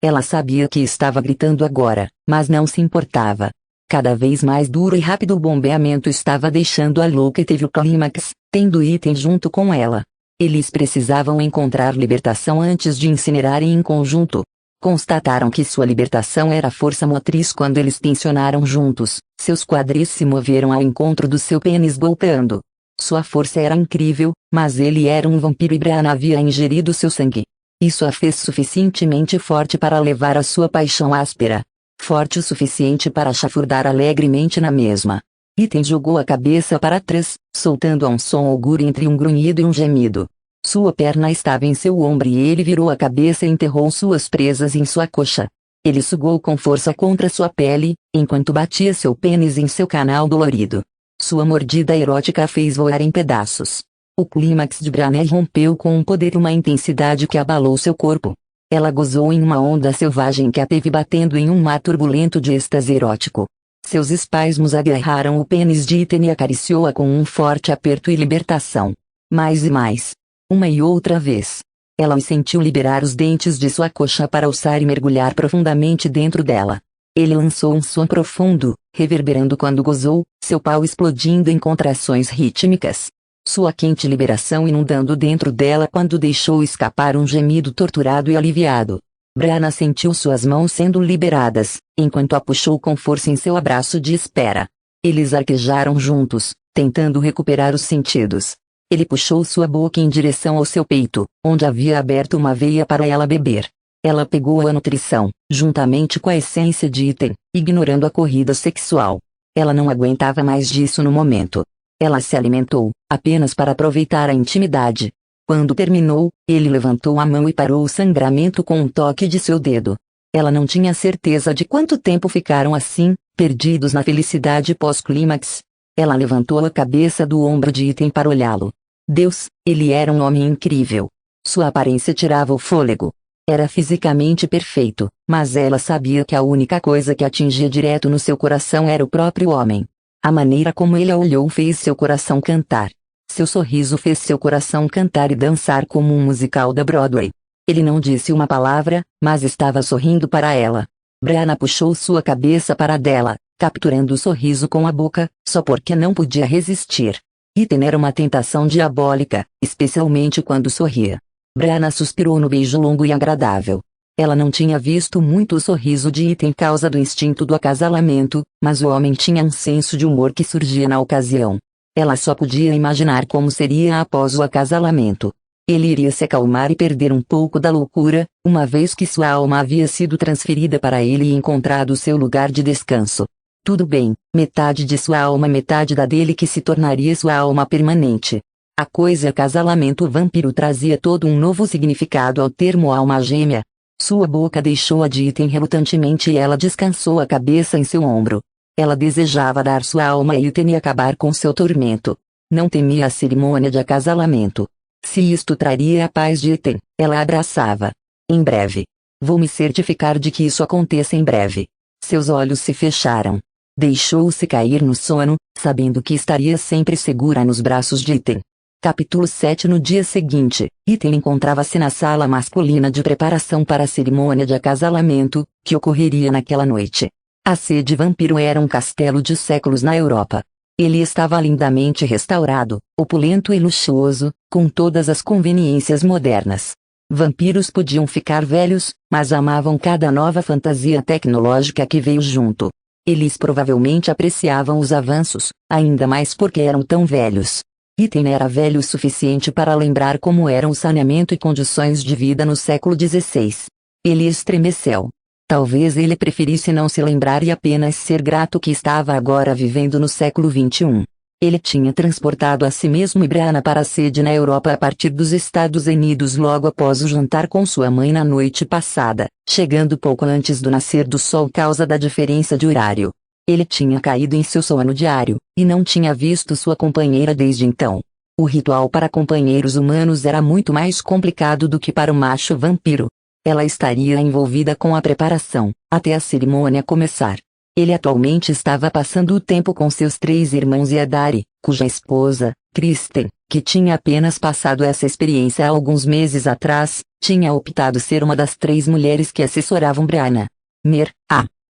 Ela sabia que estava gritando agora, mas não se importava. Cada vez mais duro e rápido o bombeamento estava deixando-a louca e teve o clímax, tendo Ethan junto com ela. Eles precisavam encontrar libertação antes de incinerarem em conjunto. Constataram que sua libertação era força motriz quando eles tensionaram juntos, seus quadris se moveram ao encontro do seu pênis golpeando. Sua força era incrível, mas ele era um vampiro e Brianna havia ingerido seu sangue. Isso a fez suficientemente forte para levar a sua paixão áspera. forte o suficiente para chafurdar alegremente na mesma. Ethan jogou a cabeça para trás, soltando um som agudo entre um grunhido e um gemido. Sua perna estava em seu ombro e ele virou a cabeça e enterrou suas presas em sua coxa. Ele sugou com força contra sua pele, enquanto batia seu pênis em seu canal dolorido. Sua mordida erótica a fez voar em pedaços. O clímax de Brianna rompeu com um poder e uma intensidade que abalou seu corpo. Ela gozou em uma onda selvagem que a teve batendo em um mar turbulento de êxtase erótico. Seus espasmos agarraram o pênis de Ethan e acariciou-a com um forte aperto e libertação. Mais e mais. Uma e outra vez. Ela o sentiu liberar os dentes de sua coxa para alçar e mergulhar profundamente dentro dela. Ele lançou um som profundo, reverberando quando gozou, seu pau explodindo em contrações rítmicas. Sua quente liberação inundando dentro dela quando deixou escapar um gemido torturado e aliviado. Brianna sentiu suas mãos sendo liberadas, enquanto a puxou com força em seu abraço de espera. Eles arquejaram juntos, tentando recuperar os sentidos. Ele puxou sua boca em direção ao seu peito, onde havia aberto uma veia para ela beber. Ela pegou a nutrição, juntamente com a essência de Ethan, ignorando a corrida sexual. Ela não aguentava mais disso no momento. Ela se alimentou, apenas para aproveitar a intimidade. Quando terminou, ele levantou a mão e parou o sangramento com um toque de seu dedo. Ela não tinha certeza de quanto tempo ficaram assim, perdidos na felicidade pós-clímax. Ela levantou a cabeça do ombro de Ethan para olhá-lo. Deus, ele era um homem incrível. Sua aparência tirava o fôlego. Era fisicamente perfeito, mas ela sabia que a única coisa que atingia direto no seu coração era o próprio homem. A maneira como ele a olhou fez seu coração cantar. Seu sorriso fez seu coração cantar e dançar como um musical da Broadway. Ele não disse uma palavra, mas estava sorrindo para ela. Brianna puxou sua cabeça para a dela, capturando o sorriso com a boca, só porque não podia resistir. Ethan era uma tentação diabólica, especialmente quando sorria. Brianna suspirou no beijo longo e agradável. Ela não tinha visto muito o sorriso de Ethan causa do instinto do acasalamento, mas o homem tinha um senso de humor que surgia na ocasião. Ela só podia imaginar como seria após o acasalamento. Ele iria se acalmar e perder um pouco da loucura, uma vez que sua alma havia sido transferida para ele e encontrado seu lugar de descanso. Tudo bem, metade de sua alma, metade da dele que se tornaria sua alma permanente. A coisa acasalamento vampiro trazia todo um novo significado ao termo alma gêmea. Sua boca deixou a de Ethan relutantemente e ela descansou a cabeça em seu ombro. Ela desejava dar sua alma a Ethan e acabar com seu tormento. Não temia a cerimônia de acasalamento. Se isto traria a paz de Ethan, ela a abraçava. Em breve. Vou me certificar de que isso aconteça em breve. Seus olhos se fecharam. Deixou-se cair no sono, sabendo que estaria sempre segura nos braços de Ethan. Capítulo 7. No dia seguinte, Ethan encontrava-se na sala masculina de preparação para a cerimônia de acasalamento, que ocorreria naquela noite. A sede vampiro era um castelo de séculos na Europa. Ele estava lindamente restaurado, opulento e luxuoso, com todas as conveniências modernas. Vampiros podiam ficar velhos, mas amavam cada nova fantasia tecnológica que veio junto. Eles provavelmente apreciavam os avanços, ainda mais porque eram tão velhos. Ethan era velho o suficiente para lembrar como eram o saneamento e condições de vida no século XVI. Ele estremeceu. Talvez ele preferisse não se lembrar e apenas ser grato que estava agora vivendo no século XXI. Ele tinha transportado a si mesmo e Brianna para a sede na Europa a partir dos Estados Unidos logo após o jantar com sua mãe na noite passada, chegando pouco antes do nascer do sol causa da diferença de horário. Ele tinha caído em seu sono diário, e não tinha visto sua companheira desde então. O ritual para companheiros humanos era muito mais complicado do que para o macho vampiro. Ela estaria envolvida com a preparação, até a cerimônia começar. Ele atualmente estava passando o tempo com seus 3 irmãos e a Dari, cuja esposa, Kristen, que tinha apenas passado essa experiência há alguns meses atrás, tinha optado ser uma das 3 mulheres que assessoravam Brianna.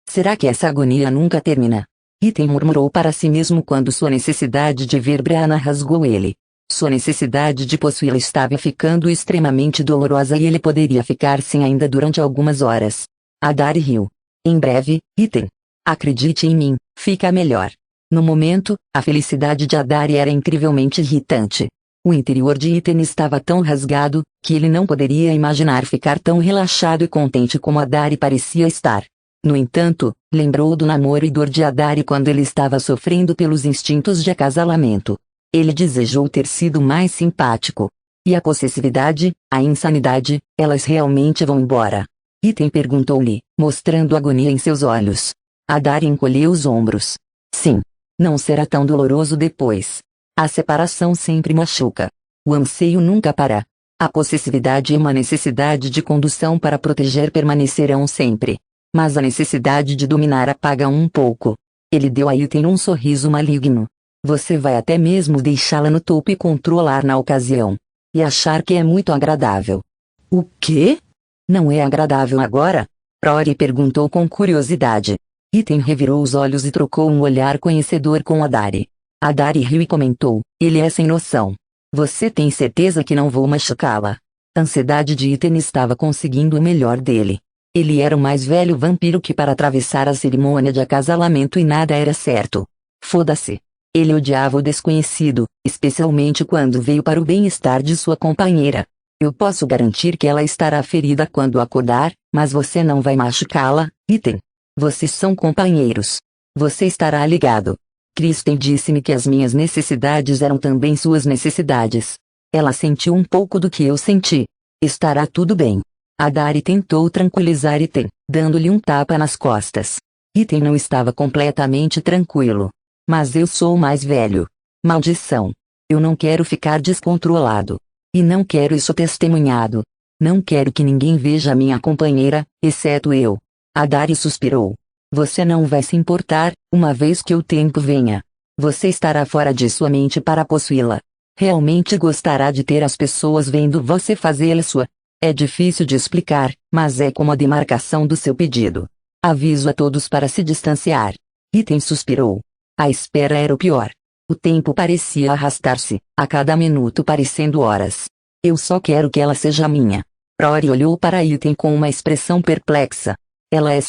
Será que essa agonia nunca termina? Ethan murmurou para si mesmo quando sua necessidade de ver Brianna rasgou ele. Sua necessidade de possuí-la estava ficando extremamente dolorosa e ele poderia ficar sem ainda durante algumas horas. A Dari riu. Em breve, Ethan. Acredite em mim, fica melhor. No momento, a felicidade de Adari era incrivelmente irritante. O interior de Ethan estava tão rasgado, que ele não poderia imaginar ficar tão relaxado e contente como Adari parecia estar. No entanto, lembrou do namoro e dor de Adari quando ele estava sofrendo pelos instintos de acasalamento. Ele desejou ter sido mais simpático. E a possessividade, a insanidade, elas realmente vão embora? Item perguntou-lhe, mostrando agonia em seus olhos. Adari encolheu os ombros. Sim. Não será tão doloroso depois. A separação sempre machuca. O anseio nunca para. A possessividade e uma necessidade de condução para proteger permanecerão sempre. Mas a necessidade de dominar apaga um pouco. Ele deu a Item um sorriso maligno. Você vai até mesmo deixá-la no topo e controlar na ocasião. E achar que é muito agradável. O quê? Não é agradável agora? Rory perguntou com curiosidade. Item revirou os olhos e trocou um olhar conhecedor com Adari. Adari riu e comentou, ele é sem noção. Você tem certeza que não vou machucá-la? A ansiedade de Item estava conseguindo o melhor dele. Ele era o mais velho vampiro que para atravessar a cerimônia de acasalamento e nada era certo. Foda-se. Ele odiava o desconhecido, especialmente quando veio para o bem-estar de sua companheira. Eu posso garantir que ela estará ferida quando acordar, mas você não vai machucá-la, Item. Vocês são companheiros. Você estará ligado. Kristen disse-me que as minhas necessidades eram também suas necessidades. Ela sentiu um pouco do que eu senti. Estará tudo bem. Adari tentou tranquilizar Item, dando-lhe um tapa nas costas. Item não estava completamente tranquilo. Mas eu sou o mais velho. Maldição. Eu não quero ficar descontrolado. E não quero isso testemunhado. Não quero que ninguém veja a minha companheira, exceto eu. Adari suspirou. Você não vai se importar, uma vez que o tempo venha. Você estará fora de sua mente para possuí-la. Realmente gostará de ter as pessoas vendo você fazê-la sua. É difícil de explicar, mas é como a demarcação do seu pedido. Aviso a todos para se distanciar. Item suspirou. A espera era o pior. O tempo parecia arrastar-se, a cada minuto parecendo horas. Eu só quero que ela seja minha. Rory olhou para Item com uma expressão perplexa. Ela é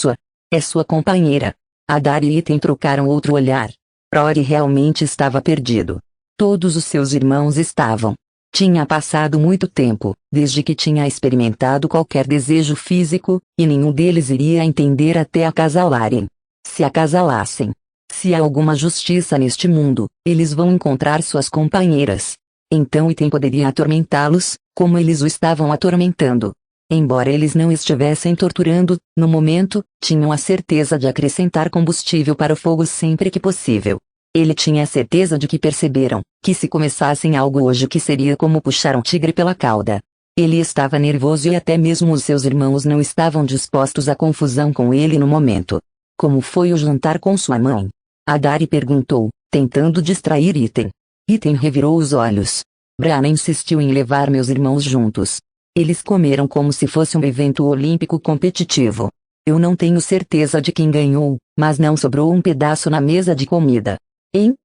sua companheira. Adari e Item trocaram outro olhar. Rory realmente estava perdido. Todos os seus irmãos estavam. Tinha passado muito tempo, desde que tinha experimentado qualquer desejo físico, e nenhum deles iria entender até acasalarem. Se acasalassem. Se há alguma justiça neste mundo, eles vão encontrar suas companheiras. Então Item poderia atormentá-los, como eles o estavam atormentando. Embora eles não estivessem torturando, no momento, tinham a certeza de acrescentar combustível para o fogo sempre que possível. Ele tinha a certeza de que perceberam, que se começassem algo hoje que seria como puxar um tigre pela cauda. Ele estava nervoso e até mesmo os seus irmãos não estavam dispostos à confusão com ele no momento. Como foi o jantar com sua mãe? Adari perguntou, tentando distrair Item. Item revirou os olhos. Brianna insistiu em levar meus irmãos juntos. Eles comeram como se fosse um evento olímpico competitivo. Eu não tenho certeza de quem ganhou, mas não sobrou um pedaço na mesa de comida.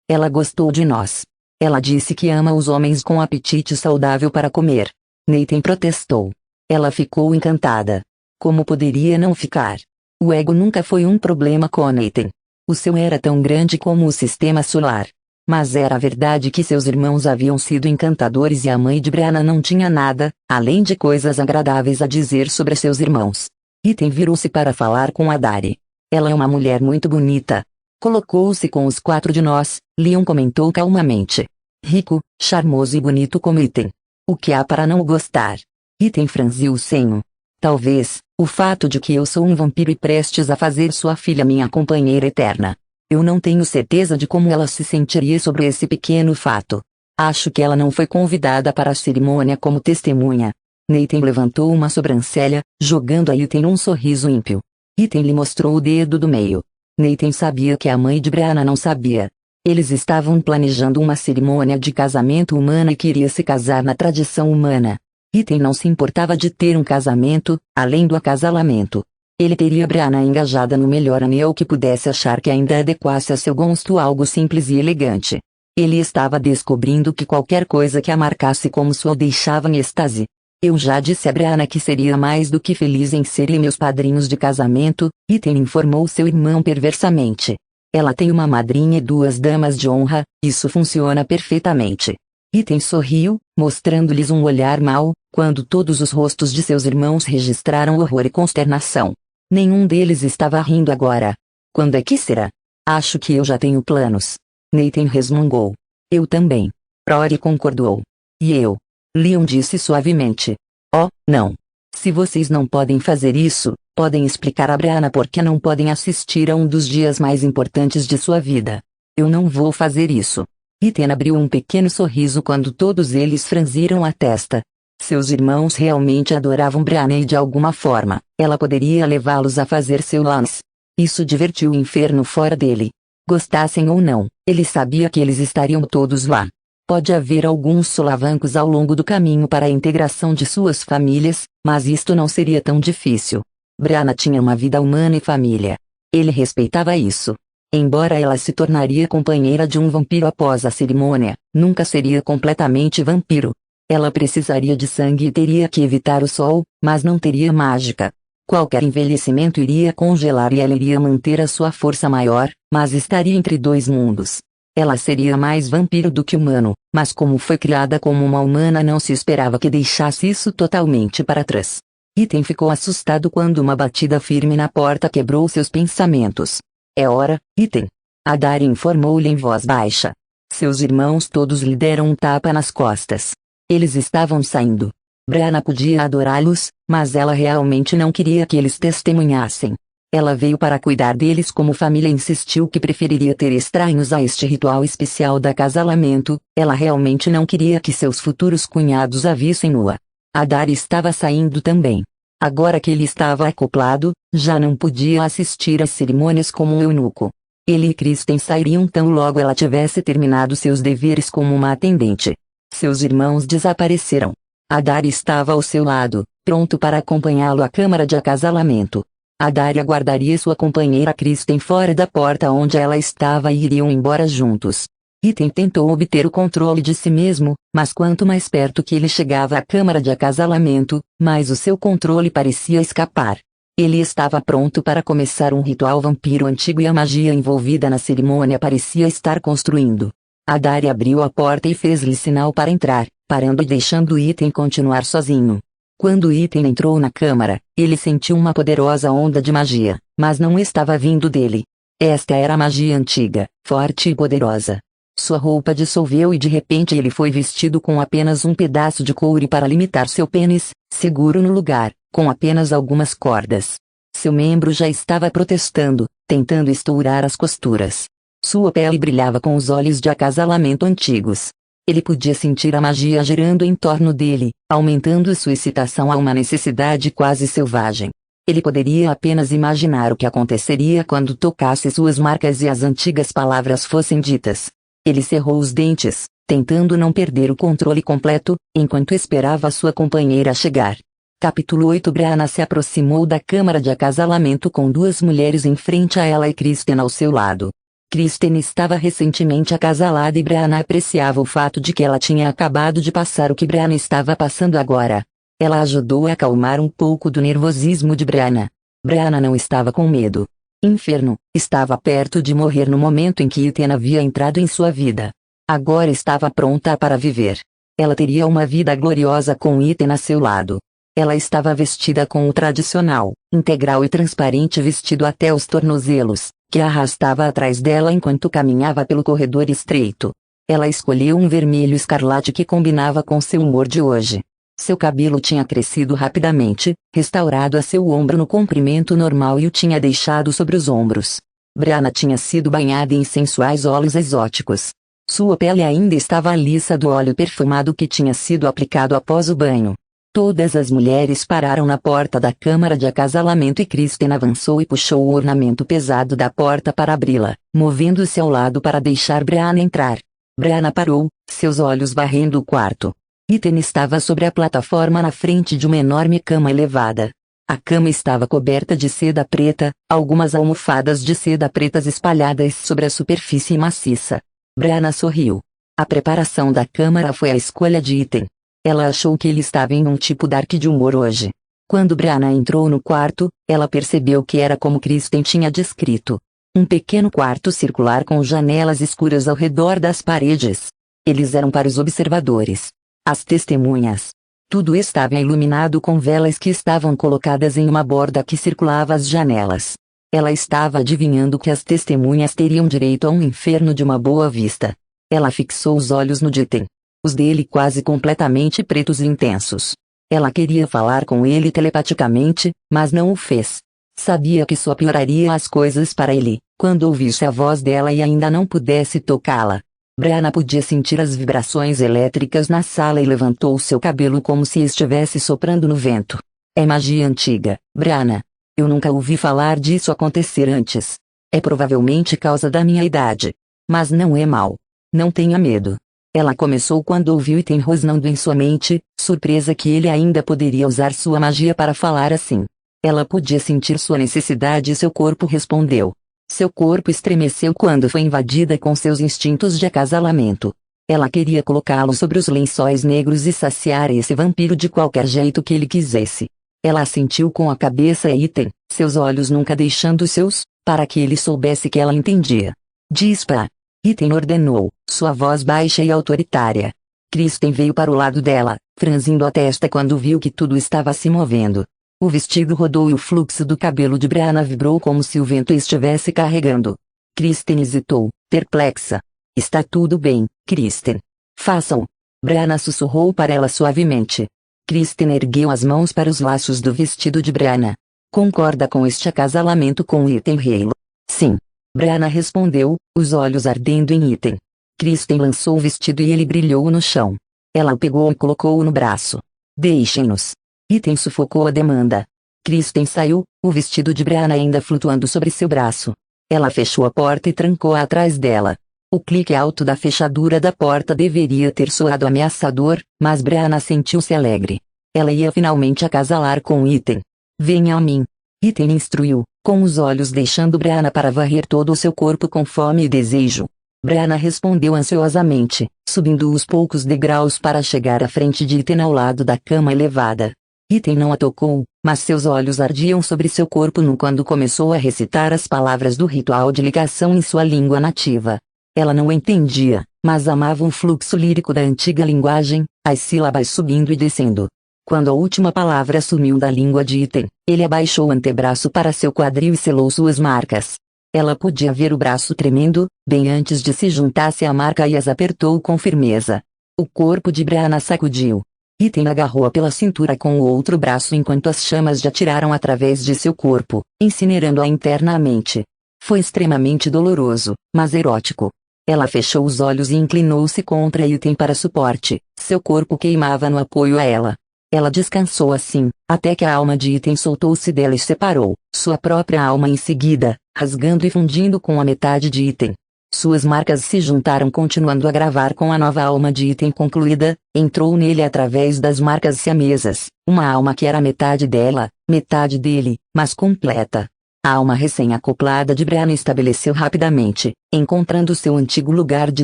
Ela gostou de nós. Ela disse que ama os homens com apetite saudável para comer. Nathan protestou. Ela ficou encantada. Como poderia não ficar? O ego nunca foi um problema com Nathan. O seu era tão grande como o sistema solar. Mas era a verdade que seus irmãos haviam sido encantadores e a mãe de Brianna não tinha nada, além de coisas agradáveis a dizer sobre seus irmãos. Ethan virou-se para falar com Adari. Ela é uma mulher muito bonita. Colocou-se com os 4 de nós, Leon comentou calmamente. Rico, charmoso e bonito como Ethan. O que há para não gostar? Ethan franziu o senho. Talvez, o fato de que eu sou um vampiro e prestes a fazer sua filha minha companheira eterna. Eu não tenho certeza de como ela se sentiria sobre esse pequeno fato. Acho que ela não foi convidada para a cerimônia como testemunha. Nathan levantou uma sobrancelha, jogando a Ethan um sorriso ímpio. Ethan lhe mostrou o dedo do meio. Nathan sabia que a mãe de Brianna não sabia. Eles estavam planejando uma cerimônia de casamento humana e queria se casar na tradição humana. Ethan não se importava de ter um casamento, além do acasalamento. Ele teria Brianna engajada no melhor anel que pudesse achar que ainda adequasse a seu gosto, algo simples e elegante. Ele estava descobrindo que qualquer coisa que a marcasse como sua o deixava em êxtase. Eu já disse a Brianna que seria mais do que feliz em serem meus padrinhos de casamento, Ethan informou seu irmão perversamente. Ela tem uma madrinha e 2 damas de honra, isso funciona perfeitamente. Ethan sorriu, mostrando-lhes um olhar mau, quando todos os rostos de seus irmãos registraram horror e consternação. Nenhum deles estava rindo agora. Quando é que será? Acho que eu já tenho planos. Nathan resmungou. Eu também. Rory concordou. E eu? Leon disse suavemente. Oh, não. Se vocês não podem fazer isso, podem explicar a Brianna por que não podem assistir a um dos dias mais importantes de sua vida. Eu não vou fazer isso. Ethan abriu um pequeno sorriso quando todos eles franziram a testa. Seus irmãos realmente adoravam Brianna e de alguma forma, ela poderia levá-los a fazer seu lance. Isso divertiu o inferno fora dele. Gostassem ou não, ele sabia que eles estariam todos lá. Pode haver alguns solavancos ao longo do caminho para a integração de suas famílias, mas isto não seria tão difícil. Brianna tinha uma vida humana e família. Ele respeitava isso. Embora ela se tornaria companheira de um vampiro após a cerimônia, nunca seria completamente vampiro. Ela precisaria de sangue e teria que evitar o sol, mas não teria mágica. Qualquer envelhecimento iria congelar e ela iria manter a sua força maior, mas estaria entre dois mundos. Ela seria mais vampiro do que humano, mas como foi criada como uma humana não se esperava que deixasse isso totalmente para trás. Ethan ficou assustado quando uma batida firme na porta quebrou seus pensamentos. É hora, Ethan. Adari informou-lhe em voz baixa. Seus irmãos todos lhe deram um tapa nas costas. Eles estavam saindo. Brianna podia adorá-los, mas ela realmente não queria que eles testemunhassem. Ela veio para cuidar deles como família e insistiu que preferiria ter estranhos a este ritual especial de acasalamento. Ela realmente não queria que seus futuros cunhados a vissem nua. Adari estava saindo também. Agora que ele estava acoplado, já não podia assistir às cerimônias como um eunuco. Ele e Kristen sairiam tão logo ela tivesse terminado seus deveres como uma atendente. Seus irmãos desapareceram. Adari estava ao seu lado, pronto para acompanhá-lo à câmara de acasalamento. Adari aguardaria sua companheira Kristen fora da porta onde ela estava e iriam embora juntos. Ethan tentou obter o controle de si mesmo, mas quanto mais perto que ele chegava à câmara de acasalamento, mais o seu controle parecia escapar. Ele estava pronto para começar um ritual vampiro antigo e a magia envolvida na cerimônia parecia estar construindo. Adari abriu a porta e fez-lhe sinal para entrar, parando e deixando Ethan continuar sozinho. Quando Ethan entrou na câmara, ele sentiu uma poderosa onda de magia, mas não estava vindo dele. Esta era a magia antiga, forte e poderosa. Sua roupa dissolveu e de repente ele foi vestido com apenas um pedaço de coure para limitar seu pênis, seguro no lugar, com apenas algumas cordas. Seu membro já estava protestando, tentando estourar as costuras. Sua pele brilhava com os olhos de acasalamento antigos. Ele podia sentir a magia girando em torno dele, aumentando sua excitação a uma necessidade quase selvagem. Ele poderia apenas imaginar o que aconteceria quando tocasse suas marcas e as antigas palavras fossem ditas. Ele cerrou os dentes, tentando não perder o controle completo, enquanto esperava sua companheira chegar. Capítulo 8. Brianna se aproximou da câmara de acasalamento com duas mulheres em frente a ela e Kristen ao seu lado. Kristen estava recentemente acasalada e Brianna apreciava o fato de que ela tinha acabado de passar o que Brianna estava passando agora. Ela ajudou a acalmar um pouco do nervosismo de Brianna. Brianna não estava com medo. Inferno, estava perto de morrer no momento em que Ethan havia entrado em sua vida. Agora estava pronta para viver. Ela teria uma vida gloriosa com Ethan a seu lado. Ela estava vestida com o tradicional, integral e transparente vestido até os tornozelos, que arrastava atrás dela enquanto caminhava pelo corredor estreito. Ela escolheu um vermelho escarlate que combinava com seu humor de hoje. Seu cabelo tinha crescido rapidamente, restaurado a seu ombro no comprimento normal e o tinha deixado sobre os ombros. Brianna tinha sido banhada em sensuais óleos exóticos. Sua pele ainda estava liça do óleo perfumado que tinha sido aplicado após o banho. Todas as mulheres pararam na porta da câmara de acasalamento e Kristen avançou e puxou o ornamento pesado da porta para abri-la, movendo-se ao lado para deixar Brianna entrar. Brianna parou, seus olhos varrendo o quarto. Ethan estava sobre a plataforma na frente de uma enorme cama elevada. A cama estava coberta de seda preta, algumas almofadas de seda pretas espalhadas sobre a superfície maciça. Brianna sorriu. A preparação da câmara foi a escolha de Ethan. Ela achou que ele estava em um tipo dark de humor hoje. Quando Brianna entrou no quarto, ela percebeu que era como Kristen tinha descrito. Um pequeno quarto circular com janelas escuras ao redor das paredes. Eles eram para os observadores. As testemunhas. Tudo estava iluminado com velas que estavam colocadas em uma borda que circulava as janelas. Ela estava adivinhando que as testemunhas teriam direito a um inferno de uma boa vista. Ela fixou os olhos no Ethan. Os dele quase completamente pretos e intensos. Ela queria falar com ele telepaticamente, mas não o fez. Sabia que só pioraria as coisas para ele, quando ouvisse a voz dela e ainda não pudesse tocá-la. Brianna podia sentir as vibrações elétricas na sala e levantou seu cabelo como se estivesse soprando no vento. É magia antiga, Brianna. Eu nunca ouvi falar disso acontecer antes. É provavelmente causa da minha idade. Mas não é mal. Não tenha medo. Ela começou quando ouviu Ethan rosnando em sua mente, surpresa que ele ainda poderia usar sua magia para falar assim. Ela podia sentir sua necessidade e seu corpo respondeu. Seu corpo estremeceu quando foi invadida com seus instintos de acasalamento. Ela queria colocá-lo sobre os lençóis negros e saciar esse vampiro de qualquer jeito que ele quisesse. Ela assentiu com a cabeça e Ethan, seus olhos nunca deixando os seus, para que ele soubesse que ela entendia. Dispa! Ethan ordenou, sua voz baixa e autoritária. Kristen veio para o lado dela, franzindo a testa quando viu que tudo estava se movendo. O vestido rodou e o fluxo do cabelo de Brianna vibrou como se o vento estivesse carregando. Kristen hesitou, perplexa. Está tudo bem, Kristen. Façam. Brianna sussurrou para ela suavemente. Kristen ergueu as mãos para os laços do vestido de Brianna. Concorda com este acasalamento com Ethan Hale? Sim. Brianna respondeu, os olhos ardendo em Ethan. Kristen lançou o vestido e ele brilhou no chão. Ela o pegou e colocou-o no braço. Deixem-nos. Ethan sufocou a demanda. Kristen saiu, o vestido de Brianna ainda flutuando sobre seu braço. Ela fechou a porta e trancou-a atrás dela. O clique alto da fechadura da porta deveria ter soado ameaçador, mas Brianna sentiu-se alegre. Ela ia finalmente acasalar com Ethan. Venha a mim. Ethan instruiu, com os olhos deixando Brianna para varrer todo o seu corpo com fome e desejo. Brianna respondeu ansiosamente, subindo os poucos degraus para chegar à frente de Ethan ao lado da cama elevada. Ethan não a tocou, mas seus olhos ardiam sobre seu corpo nu quando começou a recitar as palavras do ritual de ligação em sua língua nativa. Ela não entendia, mas amava o fluxo lírico da antiga linguagem, as sílabas subindo e descendo. Quando a última palavra sumiu da língua de Ethan, ele abaixou o antebraço para seu quadril e selou suas marcas. Ela podia ver o braço tremendo, bem antes de se juntasse à marca e as apertou com firmeza. O corpo de Brianna sacudiu. Ethan agarrou-a pela cintura com o outro braço enquanto as chamas de atiraram através de seu corpo, incinerando-a internamente. Foi extremamente doloroso, mas erótico. Ela fechou os olhos e inclinou-se contra Ethan para suporte, seu corpo queimava no apoio a ela. Ela descansou assim, até que a alma de Ethan soltou-se dela e separou, sua própria alma em seguida, rasgando e fundindo com a metade de Ethan. Suas marcas se juntaram continuando a gravar com a nova alma de Ethan concluída, entrou nele através das marcas siamesas, uma alma que era metade dela, metade dele, mas completa. A alma recém-acoplada de Brianna estabeleceu rapidamente, encontrando seu antigo lugar de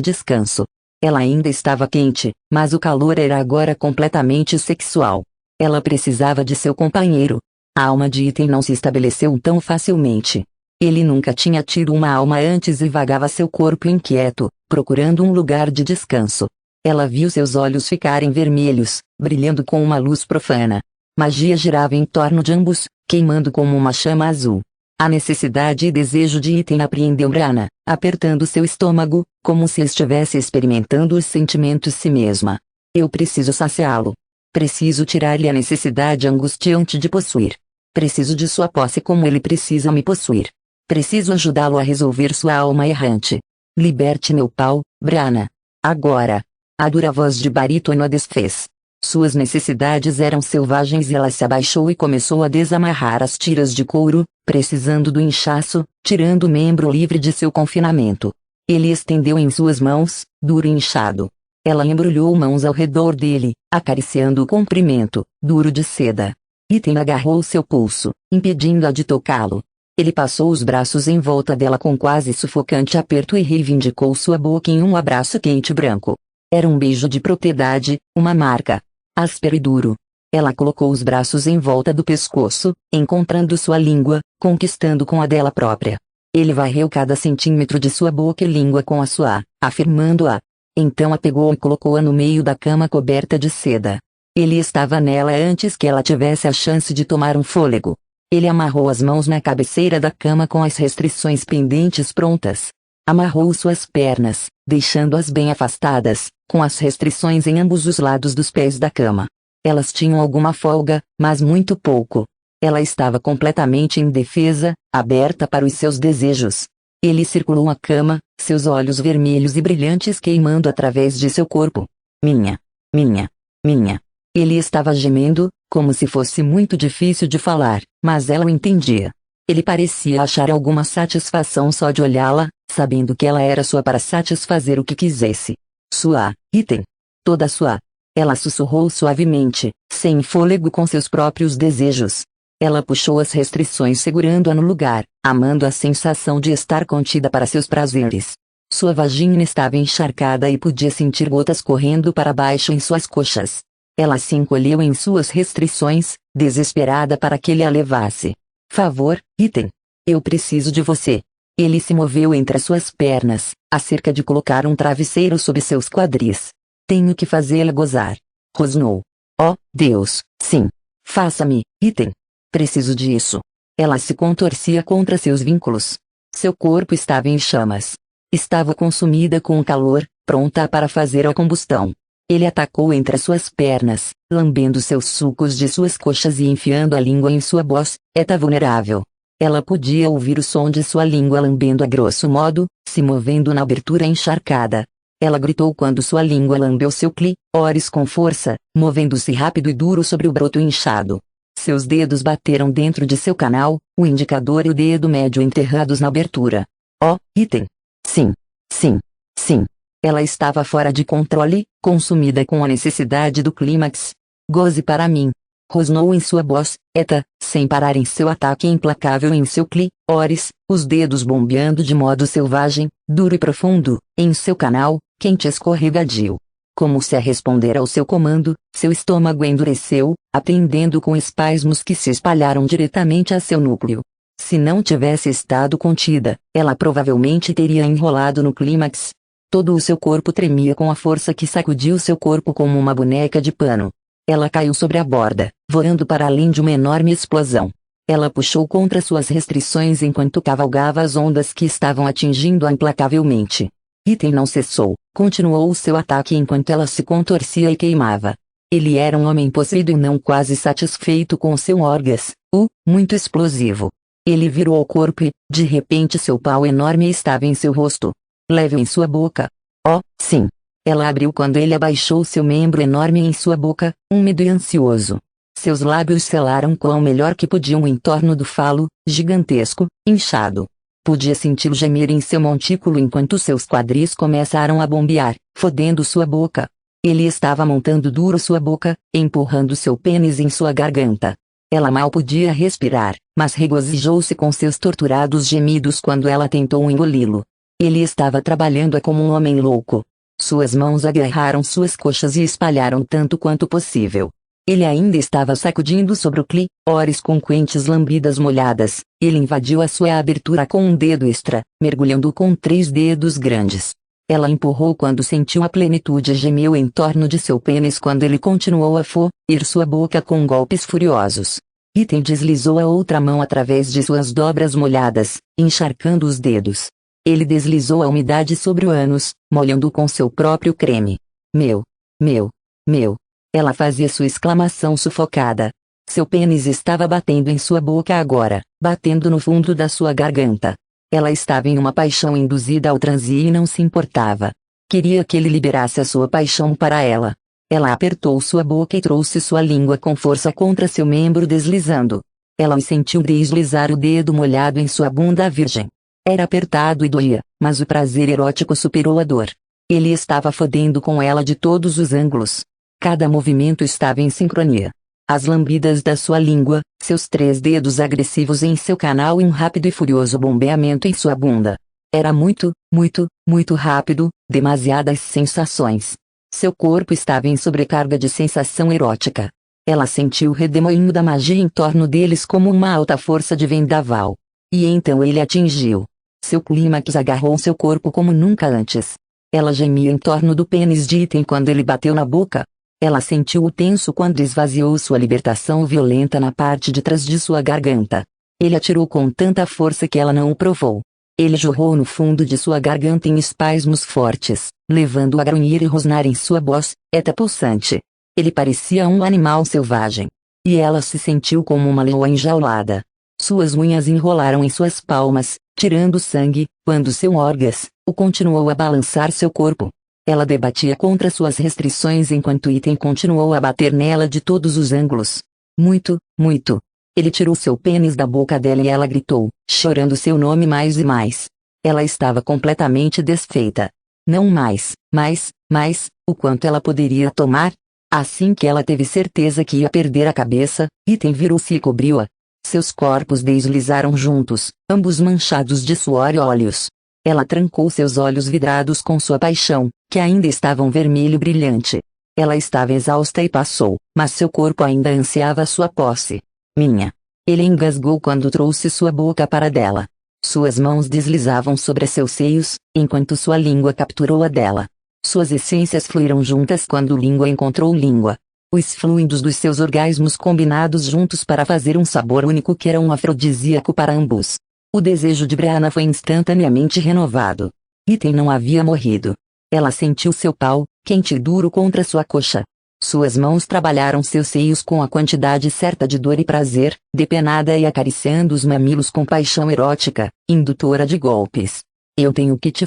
descanso. Ela ainda estava quente, mas o calor era agora completamente sexual. Ela precisava de seu companheiro. A alma de Ethan não se estabeleceu tão facilmente. Ele nunca tinha tido uma alma antes e vagava seu corpo inquieto, procurando um lugar de descanso. Ela viu seus olhos ficarem vermelhos, brilhando com uma luz profana. Magia girava em torno de ambos, queimando como uma chama azul. A necessidade e desejo de Ethan apreendeu Brianna, apertando seu estômago, como se estivesse experimentando os sentimentos si mesma. Eu preciso saciá-lo. Preciso tirar-lhe a necessidade angustiante de possuir. Preciso de sua posse como ele precisa me possuir. Preciso ajudá-lo a resolver sua alma errante. Liberte meu pau, Brianna. Agora. A dura voz de barítono a desfez. Suas necessidades eram selvagens e ela se abaixou e começou a desamarrar as tiras de couro, precisando do inchaço, tirando o membro livre de seu confinamento. Ele estendeu em suas mãos, duro e inchado. Ela embrulhou mãos ao redor dele, acariciando o comprimento, duro de seda. Ethan agarrou seu pulso, impedindo-a de tocá-lo. Ele passou os braços em volta dela com quase sufocante aperto e reivindicou sua boca em um abraço quente branco. Era um beijo de propriedade, uma marca. Áspero e duro. Ela colocou os braços em volta do pescoço, encontrando sua língua, conquistando com a dela própria. Ele varreu cada centímetro de sua boca e língua com a sua, afirmando-a. Então a pegou e colocou-a no meio da cama coberta de seda. Ele estava nela antes que ela tivesse a chance de tomar um fôlego. Ele amarrou as mãos na cabeceira da cama com as restrições pendentes prontas. Amarrou suas pernas, deixando-as bem afastadas, com as restrições em ambos os lados dos pés da cama. Elas tinham alguma folga, mas muito pouco. Ela estava completamente indefesa, aberta para os seus desejos. Ele circulou a cama, seus olhos vermelhos e brilhantes queimando através de seu corpo. Minha. Minha. Minha. Ele estava gemendo, como se fosse muito difícil de falar, mas ela o entendia. Ele parecia achar alguma satisfação só de olhá-la, sabendo que ela era sua para satisfazer o que quisesse. Sua, item. Toda sua. Ela sussurrou suavemente, sem fôlego com seus próprios desejos. Ela puxou as restrições segurando-a no lugar, amando a sensação de estar contida para seus prazeres. Sua vagina estava encharcada e podia sentir gotas correndo para baixo em suas coxas. Ela se encolheu em suas restrições, desesperada para que ele a levasse. Favor, item. Eu preciso de você. Ele se moveu entre as suas pernas, acerca de colocar um travesseiro sob seus quadris. Tenho que fazê-la gozar. Rosnou. Oh, Deus, sim. Faça-me, item. Preciso disso. Ela se contorcia contra seus vínculos. Seu corpo estava em chamas. Estava consumida com o calor, pronta para fazer a combustão. Ele atacou entre as suas pernas, lambendo seus sulcos de suas coxas e enfiando a língua em sua voz, eta vulnerável. Ela podia ouvir o som de sua língua lambendo a grosso modo, se movendo na abertura encharcada. Ela gritou quando sua língua lambeu seu clítoris com força, movendo-se rápido e duro sobre o broto inchado. Seus dedos bateram dentro de seu canal, o indicador e o dedo médio enterrados na abertura. Oh, item. Sim. Sim. Sim. Ela estava fora de controle, consumida com a necessidade do clímax. Goze para mim. Rosnou em sua voz, eta, sem parar em seu ataque implacável em seu clítoris, os dedos bombeando de modo selvagem, duro e profundo, em seu canal, quente e escorregadio. Como se a responder ao seu comando, seu estômago endureceu, aprendendo com espasmos que se espalharam diretamente a seu núcleo. Se não tivesse estado contida, ela provavelmente teria enrolado no clímax. Todo o seu corpo tremia com a força que sacudiu seu corpo como uma boneca de pano. Ela caiu sobre a borda, voando para além de uma enorme explosão. Ela puxou contra suas restrições enquanto cavalgava as ondas que estavam atingindo-a implacavelmente. Item não cessou, continuou o seu ataque enquanto ela se contorcia e queimava. Ele era um homem possuído e não quase satisfeito com seu orgasmo, muito explosivo. Ele virou o corpo e, de repente seu pau enorme estava em seu rosto. Leve em sua boca. Oh, sim. Ela abriu quando ele abaixou seu membro enorme em sua boca, úmido e ansioso. Seus lábios selaram quão melhor que podiam o entorno do falo, gigantesco, inchado. Podia senti-lo gemer em seu montículo enquanto seus quadris começaram a bombear, fodendo sua boca. Ele estava montando duro sua boca, empurrando seu pênis em sua garganta. Ela mal podia respirar, mas regozijou-se com seus torturados gemidos quando ela tentou engoli-lo. Ele estava trabalhando como um homem louco. Suas mãos agarraram suas coxas e espalharam tanto quanto possível. Ele ainda estava sacudindo sobre o clítoris com quentes lambidas molhadas. Ele invadiu a sua abertura com um dedo extra, mergulhando com 3 dedos grandes. Ela empurrou quando sentiu a plenitude e gemeu em torno de seu pênis quando ele continuou a foer sua boca com golpes furiosos. Item deslizou a outra mão através de suas dobras molhadas, encharcando os dedos. Ele deslizou a umidade sobre o ânus, molhando-o com seu próprio creme. Meu. Meu. Meu. Ela fazia sua exclamação sufocada. Seu pênis estava batendo em sua boca agora, batendo no fundo da sua garganta. Ela estava em uma paixão induzida ao transe e não se importava. Queria que ele liberasse a sua paixão para ela. Ela apertou sua boca e trouxe sua língua com força contra seu membro deslizando. Ela o sentiu deslizar o dedo molhado em sua bunda virgem. Era apertado e doía, mas o prazer erótico superou a dor. Ele estava fodendo com ela de todos os ângulos. Cada movimento estava em sincronia. As lambidas da sua língua, seus 3 dedos agressivos em seu canal e um rápido e furioso bombeamento em sua bunda. Era muito, muito, muito rápido, demasiadas sensações. Seu corpo estava em sobrecarga de sensação erótica. Ela sentiu o redemoinho da magia em torno deles como uma alta força de vendaval. E então ele atingiu. Seu clímax agarrou seu corpo como nunca antes. Ela gemia em torno do pênis de Item quando ele bateu na boca. Ela sentiu o tenso quando esvaziou sua libertação violenta na parte de trás de sua garganta. Ele atirou com tanta força que ela não o provou. Ele jorrou no fundo de sua garganta em espasmos fortes, levando-a a grunhir e rosnar em sua voz, pulsante. Ele parecia um animal selvagem. E ela se sentiu como uma leoa enjaulada. Suas unhas enrolaram em suas palmas, tirando sangue, quando seu órgão continuou a balançar seu corpo. Ela debatia contra suas restrições enquanto Ethan continuou a bater nela de todos os ângulos. Muito, muito. Ele tirou seu pênis da boca dela e ela gritou, chorando seu nome mais e mais. Ela estava completamente desfeita. Não mais, o quanto ela poderia tomar? Assim que ela teve certeza que ia perder a cabeça, Ethan virou-se e cobriu-a. Seus corpos deslizaram juntos, ambos manchados de suor e óleos. Ela trancou seus olhos vidrados com sua paixão, que ainda estavam vermelho brilhante. Ela estava exausta e passou, mas seu corpo ainda ansiava sua posse. Minha. Ele engasgou quando trouxe sua boca para dela. Suas mãos deslizavam sobre seus seios, enquanto sua língua capturou a dela. Suas essências fluíram juntas quando língua encontrou língua. Os fluidos dos seus orgasmos combinados juntos para fazer um sabor único que era um afrodisíaco para ambos. O desejo de Brianna foi instantaneamente renovado. Ethan não havia morrido. Ela sentiu seu pau, quente e duro contra sua coxa. Suas mãos trabalharam seus seios com a quantidade certa de dor e prazer, depenada e acariciando os mamilos com paixão erótica, indutora de golpes. Eu tenho que te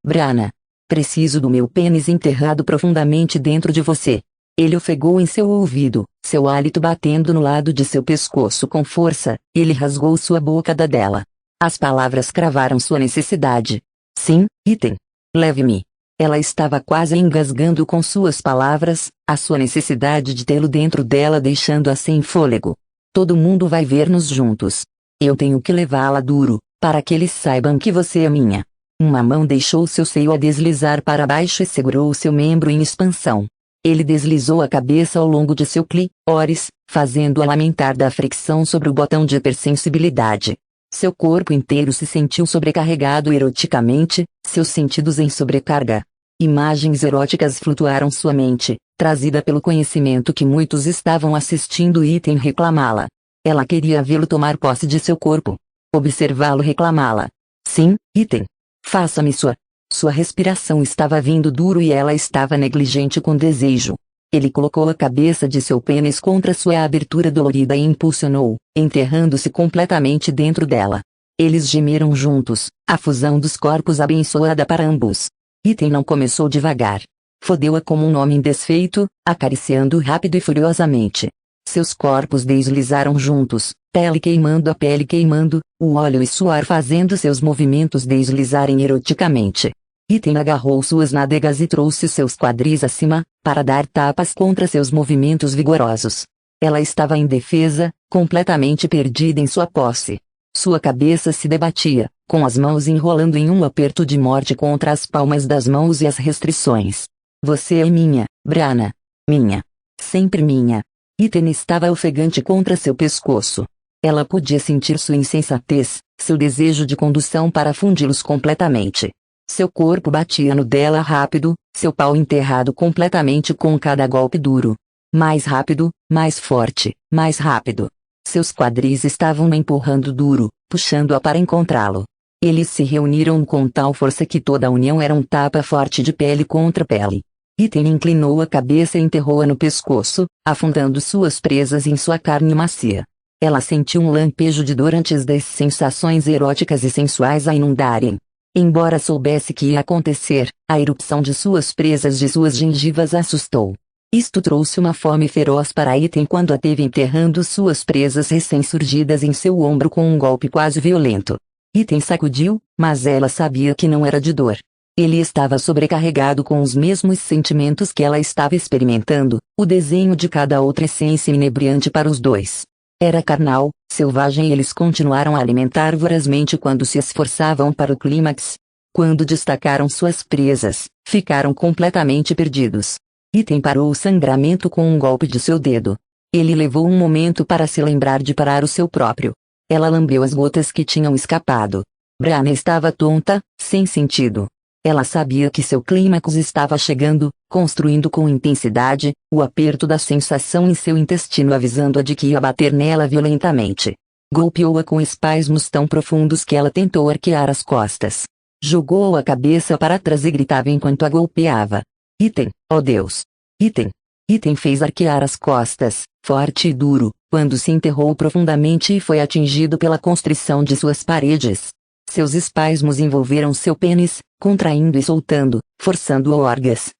Brianna. Preciso do meu pênis enterrado profundamente dentro de você. Ele ofegou em seu ouvido, seu hálito batendo no lado de seu pescoço com força. Ele rasgou sua boca da dela. As palavras cravaram sua necessidade. Sim, Ethan. Leve-me. Ela estava quase engasgando com suas palavras, a sua necessidade de tê-lo dentro dela deixando-a sem fôlego. Todo mundo vai ver-nos juntos. Eu tenho que levá-la duro, para que eles saibam que você é minha. Uma mão deixou seu seio a deslizar para baixo e segurou seu membro em expansão. Ele deslizou a cabeça ao longo de seu clitóris, fazendo-a lamentar da fricção sobre o botão de hipersensibilidade. Seu corpo inteiro se sentiu sobrecarregado eroticamente, seus sentidos em sobrecarga. Imagens eróticas flutuaram sua mente, trazida pelo conhecimento que muitos estavam assistindo Ethan reclamá-la. Ela queria vê-lo tomar posse de seu corpo. Observá-lo reclamá-la. Sim, Ethan. Faça-me Sua respiração estava vindo duro e ela estava negligente com desejo. Ele colocou a cabeça de seu pênis contra sua abertura dolorida e impulsionou, enterrando-se completamente dentro dela. Eles gemeram juntos, a fusão dos corpos abençoada para ambos. Ethan não começou devagar. Fodeu-a como um homem desfeito, acariciando rápido e furiosamente. Seus corpos deslizaram juntos, pele queimando a pele queimando, o óleo e suor fazendo seus movimentos deslizarem eroticamente. Ethan agarrou suas nádegas e trouxe seus quadris acima, para dar tapas contra seus movimentos vigorosos. Ela estava indefesa, completamente perdida em sua posse. Sua cabeça se debatia, com as mãos enrolando em um aperto de morte contra as palmas das mãos e as restrições. Você é minha, Brianna. Minha. Sempre minha. Ethan estava ofegante contra seu pescoço. Ela podia sentir sua insensatez, seu desejo de condução para fundi-los completamente. Seu corpo batia no dela rápido, seu pau enterrado completamente com cada golpe duro. Mais rápido, mais forte, mais rápido. Seus quadris estavam empurrando duro, puxando-a para encontrá-lo. Eles se reuniram com tal força que toda a união era um tapa forte de pele contra pele. Ethan inclinou a cabeça e enterrou-a no pescoço, afundando suas presas em sua carne macia. Ela sentiu um lampejo de dor antes das sensações eróticas e sensuais a inundarem. Embora soubesse que ia acontecer, a erupção de suas presas de suas gengivas assustou. Isto trouxe uma fome feroz para Ethan quando a teve enterrando suas presas recém-surgidas em seu ombro com um golpe quase violento. Ethan sacudiu, mas ela sabia que não era de dor. Ele estava sobrecarregado com os mesmos sentimentos que ela estava experimentando, o desenho de cada outra essência inebriante para os dois. Era carnal, selvagem e eles continuaram a alimentar vorazmente quando se esforçavam para o clímax. Quando destacaram suas presas, ficaram completamente perdidos. Ethan parou o sangramento com um golpe de seu dedo. Ele levou um momento para se lembrar de parar o seu próprio. Ela lambeu as gotas que tinham escapado. Brianna estava tonta, sem sentido. Ela sabia que seu clímax estava chegando, construindo com intensidade, o aperto da sensação em seu intestino avisando-a de que ia bater nela violentamente. Golpeou-a com espasmos tão profundos que ela tentou arquear as costas. Jogou a cabeça para trás e gritava enquanto a golpeava. Ethan, oh Deus! Ethan! Ethan fez arquear as costas, forte e duro, quando se enterrou profundamente e foi atingido pela constrição de suas paredes. Seus espasmos envolveram seu pênis, contraindo e soltando, forçando-o a orgas.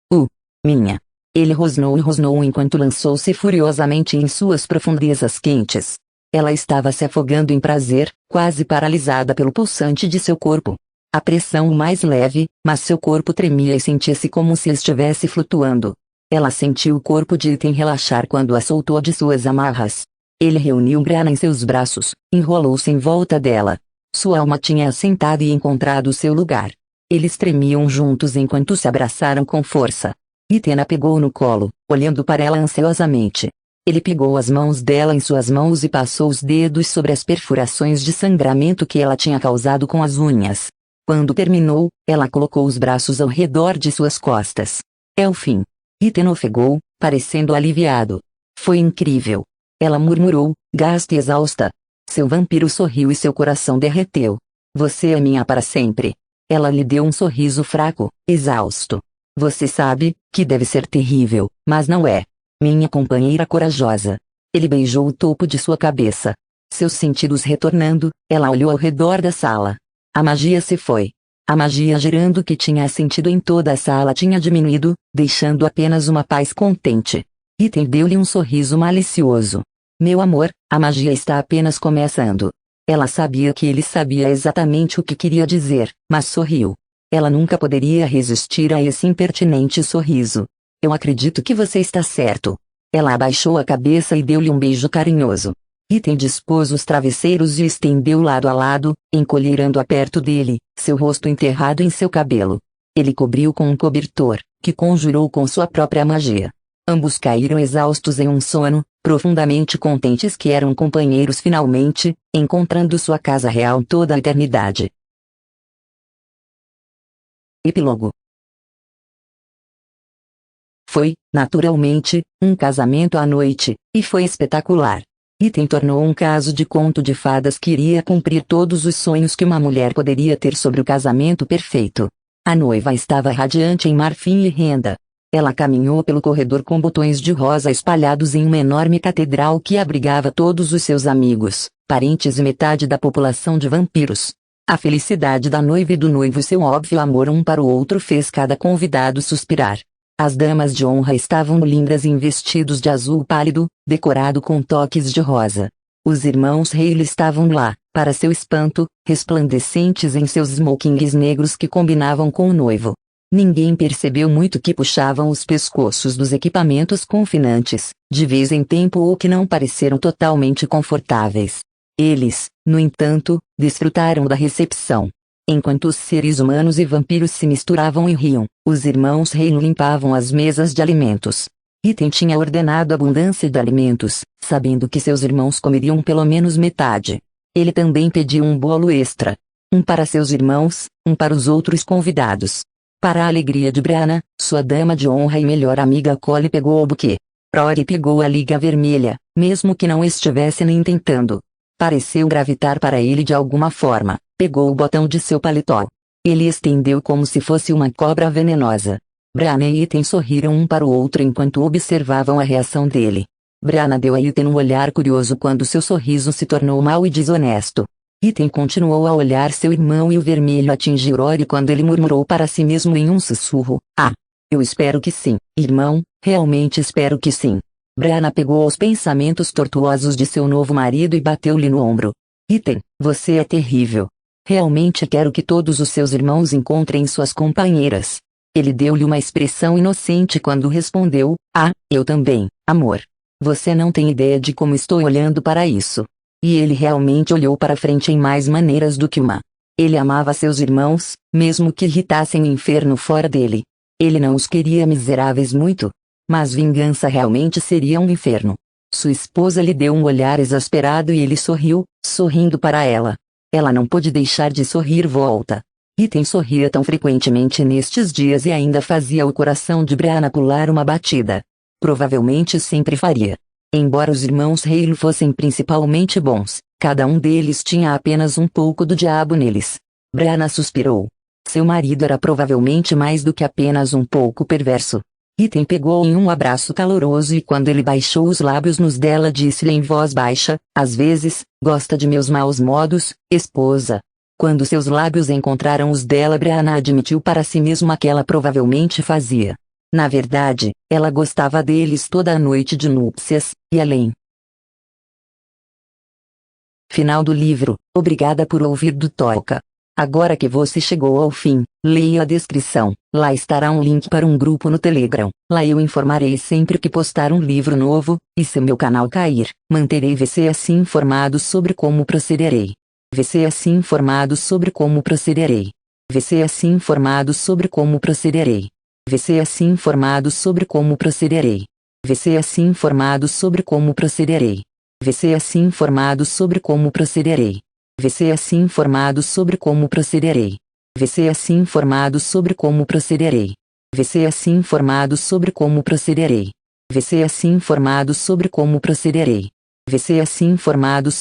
Minha! Ele rosnou e rosnou enquanto lançou-se furiosamente em suas profundezas quentes. Ela estava se afogando em prazer, quase paralisada pelo pulsante de seu corpo. A pressão mais leve, mas seu corpo tremia e sentia-se como se estivesse flutuando. Ela sentiu o corpo de Ethan relaxar quando a soltou de suas amarras. Ele reuniu Brianna em seus braços, enrolou-se em volta dela. Sua alma tinha assentado e encontrado seu lugar. Eles tremiam juntos enquanto se abraçaram com força. Ethan a pegou no colo, olhando para ela ansiosamente. Ele pegou as mãos dela em suas mãos e passou os dedos sobre as perfurações de sangramento que ela tinha causado com as unhas. Quando terminou, ela colocou os braços ao redor de suas costas. É o fim. Ethan ofegou, parecendo aliviado. Foi incrível. Ela murmurou, gasta e exausta. Seu vampiro sorriu e seu coração derreteu. Você é minha para sempre. Ela lhe deu um sorriso fraco, exausto. Você sabe, que deve ser terrível, mas não é. Minha companheira corajosa. Ele beijou o topo de sua cabeça. Seus sentidos retornando, ela olhou ao redor da sala. A magia se foi. A magia gerando que tinha sentido em toda a sala tinha diminuído, deixando apenas uma paz contente. Ethan deu-lhe um sorriso malicioso. Meu amor, a magia está apenas começando. Ela sabia que ele sabia exatamente o que queria dizer, mas sorriu. Ela nunca poderia resistir a esse impertinente sorriso. Eu acredito que você está certo. Ela abaixou a cabeça e deu-lhe um beijo carinhoso. Ethan dispôs os travesseiros e estendeu lado a lado, encolhendo-a perto dele, seu rosto enterrado em seu cabelo. Ele cobriu com um cobertor, que conjurou com sua própria magia. Ambos caíram exaustos em um sono, profundamente contentes que eram companheiros finalmente, encontrando sua casa real toda a eternidade. Epílogo. Foi, naturalmente, um casamento à noite, e foi espetacular. Ethan tornou um caso de conto de fadas que iria cumprir todos os sonhos que uma mulher poderia ter sobre o casamento perfeito. A noiva estava radiante em marfim e renda. Ela caminhou pelo corredor com botões de rosa espalhados em uma enorme catedral que abrigava todos os seus amigos, parentes e metade da população de vampiros. A felicidade da noiva e do noivo e seu óbvio amor um para o outro fez cada convidado suspirar. As damas de honra estavam lindas em vestidos de azul pálido, decorado com toques de rosa. Os irmãos Haley estavam lá, para seu espanto, resplandecentes em seus smokings negros que combinavam com o noivo. Ninguém percebeu muito que puxavam os pescoços dos equipamentos confinantes, de vez em tempo ou que não pareceram totalmente confortáveis. Eles, no entanto, desfrutaram da recepção. Enquanto os seres humanos e vampiros se misturavam e riam, os irmãos Haley limpavam as mesas de alimentos. Ethan tinha ordenado abundância de alimentos, sabendo que seus irmãos comeriam pelo menos metade. Ele também pediu um bolo extra. Um para seus irmãos, um para os outros convidados. Para a alegria de Brianna, sua dama de honra e melhor amiga Cole pegou o buquê. Rory pegou a liga vermelha, mesmo que não estivesse nem tentando. Pareceu gravitar para ele de alguma forma. Pegou o botão de seu paletó. Ele estendeu como se fosse uma cobra venenosa. Brianna e Ethan sorriram um para o outro enquanto observavam a reação dele. Brianna deu a Ethan um olhar curioso quando seu sorriso se tornou mau e desonesto. Ethan continuou a olhar seu irmão e o vermelho atingiu Rory quando ele murmurou para si mesmo em um sussurro. Ah! Eu espero que sim, irmão, realmente espero que sim. Brianna pegou os pensamentos tortuosos de seu novo marido e bateu-lhe no ombro. Ethan, você é terrível. Realmente quero que todos os seus irmãos encontrem suas companheiras. Ele deu-lhe uma expressão inocente quando respondeu, ah, eu também, amor. Você não tem ideia de como estou olhando para isso. E ele realmente olhou para frente em mais maneiras do que uma. Ele amava seus irmãos, mesmo que irritassem o inferno fora dele. Ele não os queria miseráveis muito. Mas vingança realmente seria um inferno. Sua esposa lhe deu um olhar exasperado e ele sorriu, sorrindo para ela. Ela não pôde deixar de sorrir volta. Item sorria tão frequentemente nestes dias e ainda fazia o coração de Brianna pular uma batida. Provavelmente sempre faria. Embora os irmãos Hale fossem principalmente bons, cada um deles tinha apenas um pouco do diabo neles. Brianna suspirou. Seu marido era provavelmente mais do que apenas um pouco perverso. Item pegou em um abraço caloroso e quando ele baixou os lábios nos dela disse-lhe em voz baixa, às vezes, gosta de meus maus modos, esposa. Quando seus lábios encontraram os dela, Brianna admitiu para si mesma que ela provavelmente fazia. Na verdade, ela gostava deles toda a noite de núpcias, e além. Final do livro. Obrigada por ouvir do Toca. Agora que você chegou ao fim, leia a descrição. Lá estará um link para um grupo no Telegram. Lá eu informarei sempre que postar um livro novo, e se meu canal cair, manterei você assim informado sobre como procederei. Você assim informado sobre como procederei. Você assim informado sobre como procederei. Você assim informado sobre como procederei. Você assim informado sobre como procederei. Você assim informado sobre como procederei. Você assim informado sobre como procederei. Você assim informado sobre como procederei. Você assim informado sobre como procederei. Você assim informado sobre como procederei. Você assim informado sobre